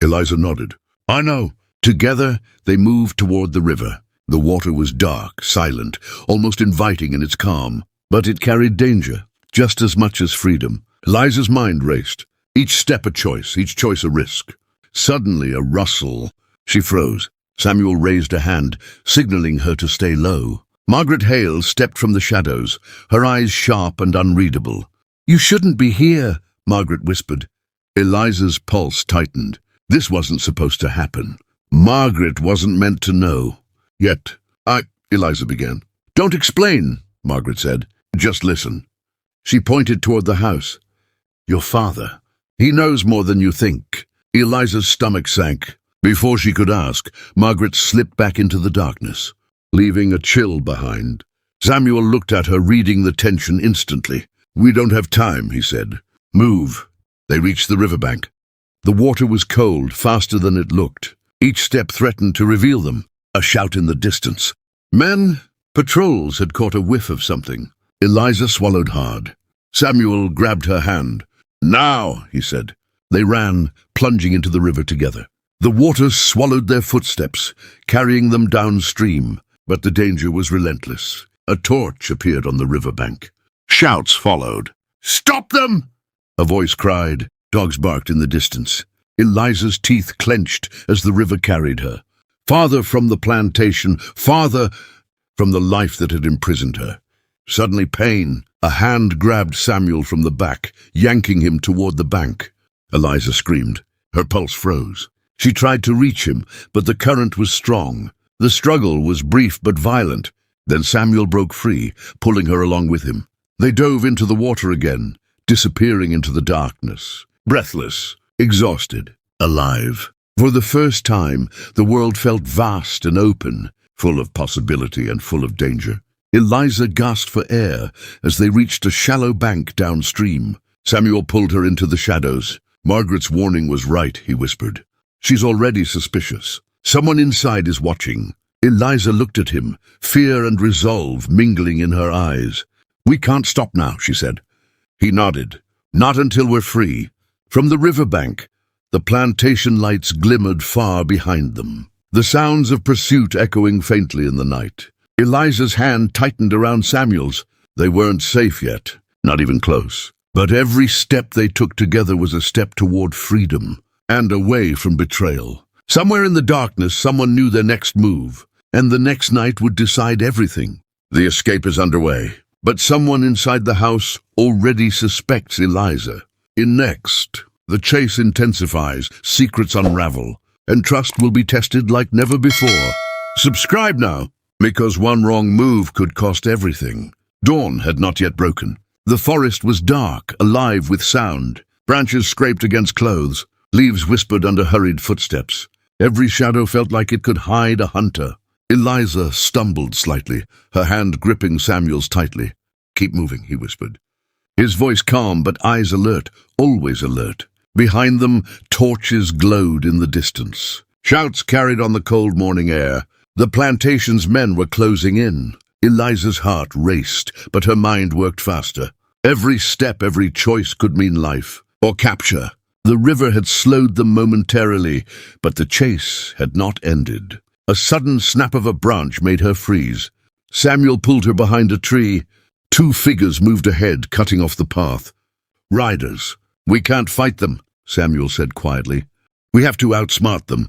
Eliza nodded. "I know." Together, they moved toward the river. The water was dark, silent, almost inviting in its calm, but it carried danger, just as much as freedom. Eliza's mind raced. Each step a choice, each choice a risk. Suddenly, a rustle. She froze. Samuel raised a hand, signaling her to stay low. Margaret Hale stepped from the shadows, her eyes sharp and unreadable. "You shouldn't be here," Margaret whispered. Eliza's pulse tightened. This wasn't supposed to happen. Margaret wasn't meant to know. "Yet, Eliza began. "Don't explain," Margaret said. "Just listen." She pointed toward the house. "Your father. He knows more than you think." Eliza's stomach sank. Before she could ask, Margaret slipped back into the darkness, leaving a chill behind. Samuel looked at her, reading the tension instantly. "We don't have time," he said. "Move." They reached the riverbank. The water was cold, faster than it looked. Each step threatened to reveal them. A shout in the distance. Men, patrols had caught a whiff of something. Eliza swallowed hard. Samuel grabbed her hand. "Now," he said. They ran, plunging into the river together. The water swallowed their footsteps, carrying them downstream, but the danger was relentless. A torch appeared on the riverbank. Shouts followed. "Stop them!" a voice cried. Dogs barked in the distance. Eliza's teeth clenched as the river carried her. Farther from the plantation, farther from the life that had imprisoned her. Suddenly pain. A hand grabbed Samuel from the back, yanking him toward the bank. Eliza screamed. Her pulse froze. She tried to reach him, but the current was strong. The struggle was brief but violent. Then Samuel broke free, pulling her along with him. They dove into the water again, disappearing into the darkness. Breathless, exhausted, alive. For the first time, the world felt vast and open, full of possibility and full of danger. Eliza gasped for air as they reached a shallow bank downstream. Samuel pulled her into the shadows. "Margaret's warning was right," he whispered. "She's already suspicious. Someone inside is watching." Eliza looked at him, fear and resolve mingling in her eyes. "We can't stop now," she said. He nodded. "Not until we're free." From the riverbank, the plantation lights glimmered far behind them, the sounds of pursuit echoing faintly in the night. Eliza's hand tightened around Samuel's. They weren't safe yet, not even close. But every step they took together was a step toward freedom and away from betrayal. Somewhere in the darkness, someone knew their next move, and the next night would decide everything. The escape is underway, but someone inside the house already suspects Eliza. Next, the chase intensifies, secrets unravel, and trust will be tested like never before. Subscribe now, because one wrong move could cost everything. Dawn had not yet broken. The forest was dark, alive with sound. Branches scraped against clothes. Leaves whispered under hurried footsteps. Every shadow felt like it could hide a hunter. Eliza stumbled slightly, her hand gripping Samuel's tightly. "Keep moving," he whispered. His voice calm, but eyes alert, always alert. Behind them, torches glowed in the distance. Shouts carried on the cold morning air. The plantation's men were closing in. Eliza's heart raced, but her mind worked faster. Every step, every choice could mean life, or capture. The river had slowed them momentarily, but the chase had not ended. A sudden snap of a branch made her freeze. Samuel pulled her behind a tree. Two figures moved ahead, cutting off the path. "Riders. We can't fight them," Samuel said quietly. "We have to outsmart them."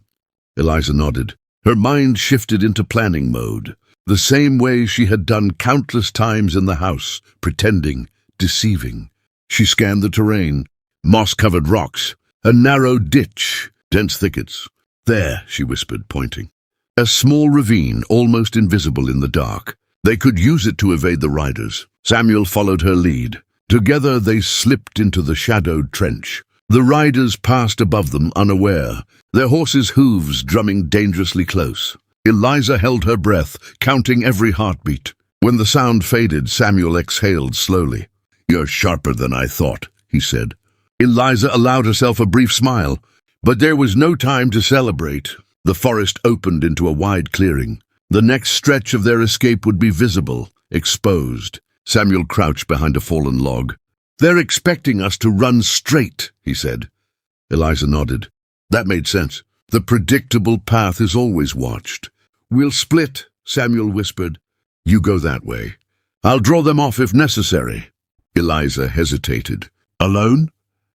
Eliza nodded. Her mind shifted into planning mode. the same way she had done countless times in the house, pretending, deceiving. She scanned the terrain, moss-covered rocks, a narrow ditch, dense thickets. "There," she whispered, pointing. A small ravine, almost invisible in the dark. They could use it to evade the riders. Samuel followed her lead. Together they slipped into the shadowed trench. The riders passed above them unaware, their horses' hooves drumming dangerously close. Eliza held her breath, counting every heartbeat. When the sound faded, Samuel exhaled slowly. "You're sharper than I thought," he said. Eliza allowed herself a brief smile, but there was no time to celebrate. The forest opened into a wide clearing. The next stretch of their escape would be visible, exposed. Samuel crouched behind a fallen log. "They're expecting us to run straight," he said. Eliza nodded. That made sense. The predictable path is always watched. "We'll split," Samuel whispered. "You go that way. I'll draw them off if necessary." Eliza hesitated. "Alone?"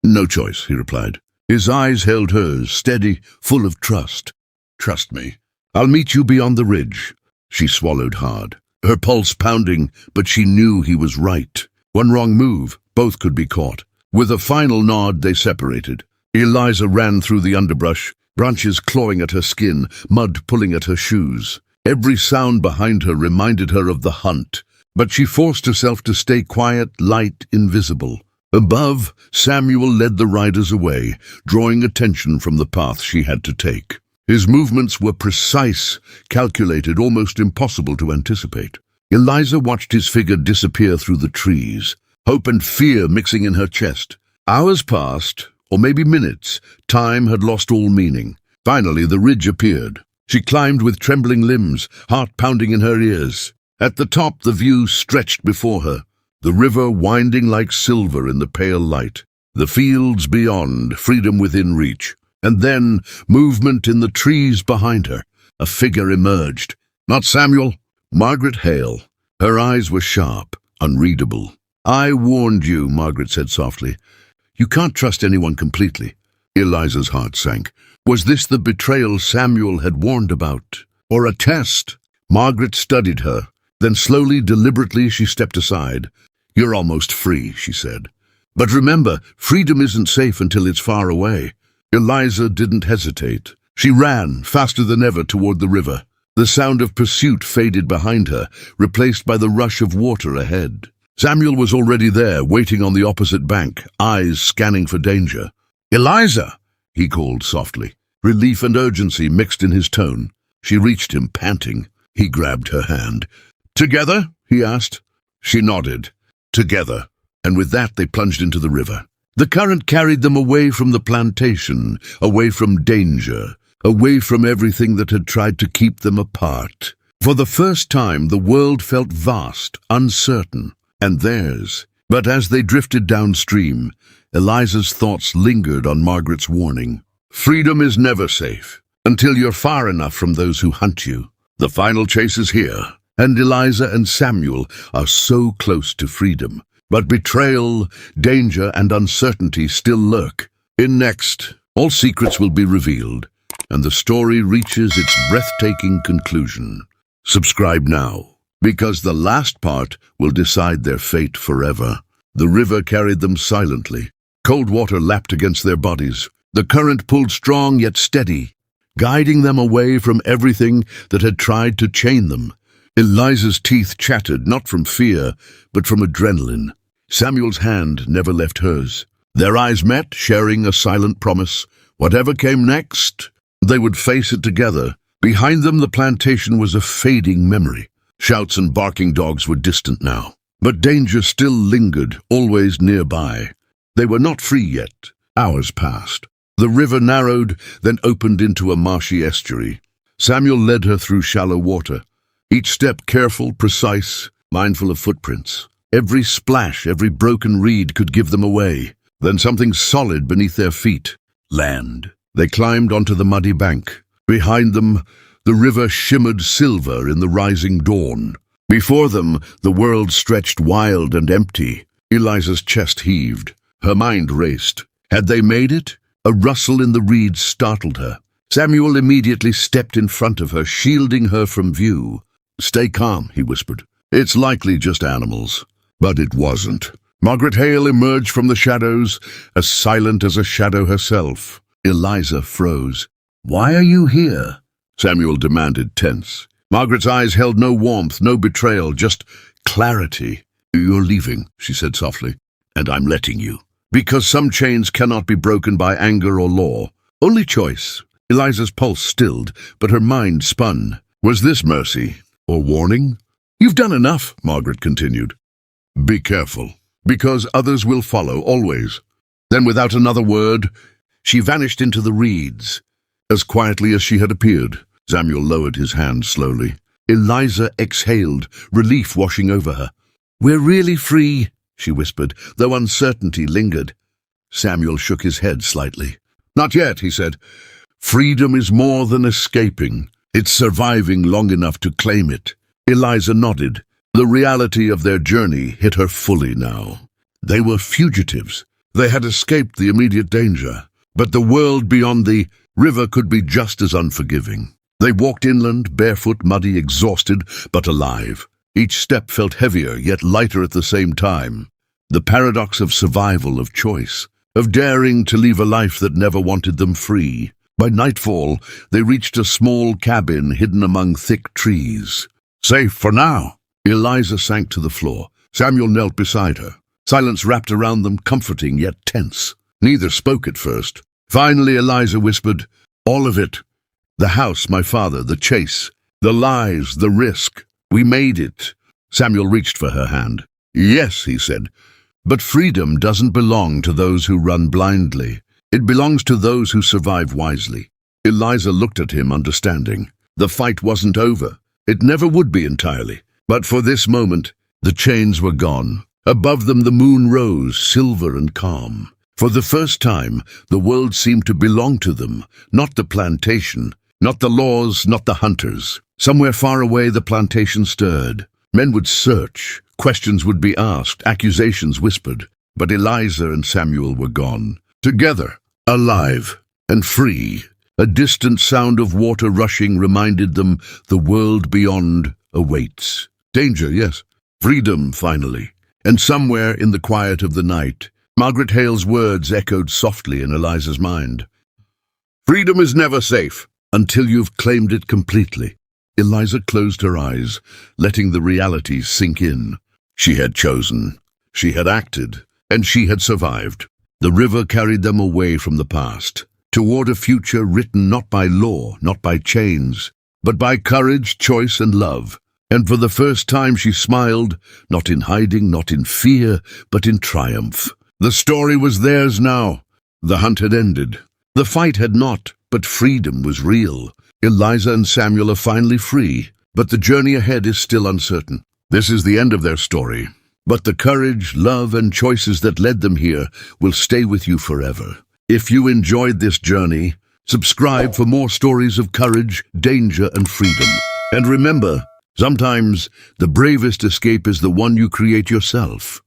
"No choice," he replied. His eyes held hers, steady, full of trust. "Trust me. I'll meet you beyond the ridge." She swallowed hard, her pulse pounding, but she knew he was right. One wrong move, both could be caught. With a final nod, they separated. Eliza ran through the underbrush, branches clawing at her skin, mud pulling at her shoes. Every sound behind her reminded her of the hunt, but she forced herself to stay quiet, light, invisible. Above, Samuel led the riders away, drawing attention from the path she had to take. His movements were precise, calculated, almost impossible to anticipate. Eliza watched his figure disappear through the trees, hope and fear mixing in her chest. Hours passed, or maybe minutes. Time had lost all meaning. Finally, the ridge appeared. She climbed with trembling limbs, heart pounding in her ears. At the top, the view stretched before her, the river winding like silver in the pale light, the fields beyond, freedom within reach. And then, movement in the trees behind her. A figure emerged. Not Samuel, Margaret Hale. Her eyes were sharp, unreadable. "I warned you," Margaret said softly. "You can't trust anyone completely." Eliza's heart sank. Was this the betrayal Samuel had warned about? Or a test? Margaret studied her. Then slowly, deliberately, she stepped aside. "You're almost free," she said. "But remember, freedom isn't safe until it's far away." Eliza didn't hesitate. She ran, faster than ever, toward the river. The sound of pursuit faded behind her, replaced by the rush of water ahead. Samuel was already there, waiting on the opposite bank, eyes scanning for danger. "Eliza!" he called softly. Relief and urgency mixed in his tone. She reached him, panting. He grabbed her hand. "Together?" he asked. She nodded. "Together." And with that they plunged into the river. The current carried them away from the plantation, away from danger, away from everything that had tried to keep them apart. For the first time, the world felt vast, uncertain, and theirs. But as they drifted downstream, Eliza's thoughts lingered on Margaret's warning. Freedom is never safe, until you're far enough from those who hunt you. The final chase is here, and Eliza and Samuel are so close to freedom. But betrayal, danger, and uncertainty still lurk. In next, all secrets will be revealed, and the story reaches its breathtaking conclusion. Subscribe now, because the last part will decide their fate forever. The river carried them silently. Cold water lapped against their bodies. The current pulled strong yet steady, guiding them away from everything that had tried to chain them. Eliza's teeth chattered, not from fear, but from adrenaline. Samuel's hand never left hers. Their eyes met, sharing a silent promise. Whatever came next, they would face it together. Behind them, the plantation was a fading memory. Shouts and barking dogs were distant now. But danger still lingered, always nearby. They were not free yet. Hours passed. The river narrowed, then opened into a marshy estuary. Samuel led her through shallow water, each step careful, precise, mindful of footprints. Every splash, every broken reed could give them away. Then something solid beneath their feet. Land. They climbed onto the muddy bank. Behind them, the river shimmered silver in the rising dawn. Before them, the world stretched wild and empty. Eliza's chest heaved. Her mind raced. Had they made it? A rustle in the reeds startled her. Samuel immediately stepped in front of her, shielding her from view. Stay calm, he whispered. It's likely just animals. But it wasn't. Margaret Hale emerged from the shadows, as silent as a shadow herself. Eliza froze. "Why are you here?" Samuel demanded, tense. Margaret's eyes held no warmth, no betrayal, just clarity. "You're leaving," she said softly, "and I'm letting you. Because some chains cannot be broken by anger or law. Only choice." Eliza's pulse stilled, but her mind spun. Was this mercy or warning? "You've done enough," Margaret continued. "Be careful, because others will follow, always." Then, without another word, she vanished into the reeds, as quietly as she had appeared. Samuel lowered his hand slowly. Eliza exhaled, relief washing over her. "We're really free," she whispered, though uncertainty lingered. Samuel shook his head slightly. "Not yet," he said. "Freedom is more than escaping. It's surviving long enough to claim it." Eliza nodded. The reality of their journey hit her fully now. They were fugitives. They had escaped the immediate danger. But the world beyond the river could be just as unforgiving. They walked inland, barefoot, muddy, exhausted, but alive. Each step felt heavier, yet lighter at the same time. The paradox of survival, of choice, of daring to leave a life that never wanted them free. By nightfall, they reached a small cabin hidden among thick trees. "Safe for now." Eliza sank to the floor. Samuel knelt beside her. Silence wrapped around them, comforting yet tense. Neither spoke at first. Finally, Eliza whispered, "All of it. The house, my father, the chase, the lies, the risk. We made it." Samuel reached for her hand. "Yes," he said, "but freedom doesn't belong to those who run blindly. It belongs to those who survive wisely." Eliza looked at him, understanding. The fight wasn't over. It never would be entirely. But for this moment, the chains were gone. Above them the moon rose, silver and calm. For the first time, the world seemed to belong to them, not the plantation, not the laws, not the hunters. Somewhere far away the plantation stirred. Men would search, questions would be asked, accusations whispered. But Eliza and Samuel were gone. Together, alive and free. A distant sound of water rushing reminded them the world beyond awaits. Danger, yes. Freedom, finally. And somewhere in the quiet of the night, Margaret Hale's words echoed softly in Eliza's mind. "Freedom is never safe until you've claimed it completely." Eliza closed her eyes, letting the reality sink in. She had chosen, she had acted, and she had survived. The river carried them away from the past, toward a future written not by law, not by chains, but by courage, choice, and love. And for the first time she smiled, not in hiding, not in fear, but in triumph. The story was theirs now. The hunt had ended. The fight had not, but freedom was real. Eliza and Samuel are finally free, but the journey ahead is still uncertain. This is the end of their story. But the courage, love, and choices that led them here will stay with you forever. If you enjoyed this journey, subscribe for more stories of courage, danger, and freedom. And remember, sometimes the bravest escape is the one you create yourself.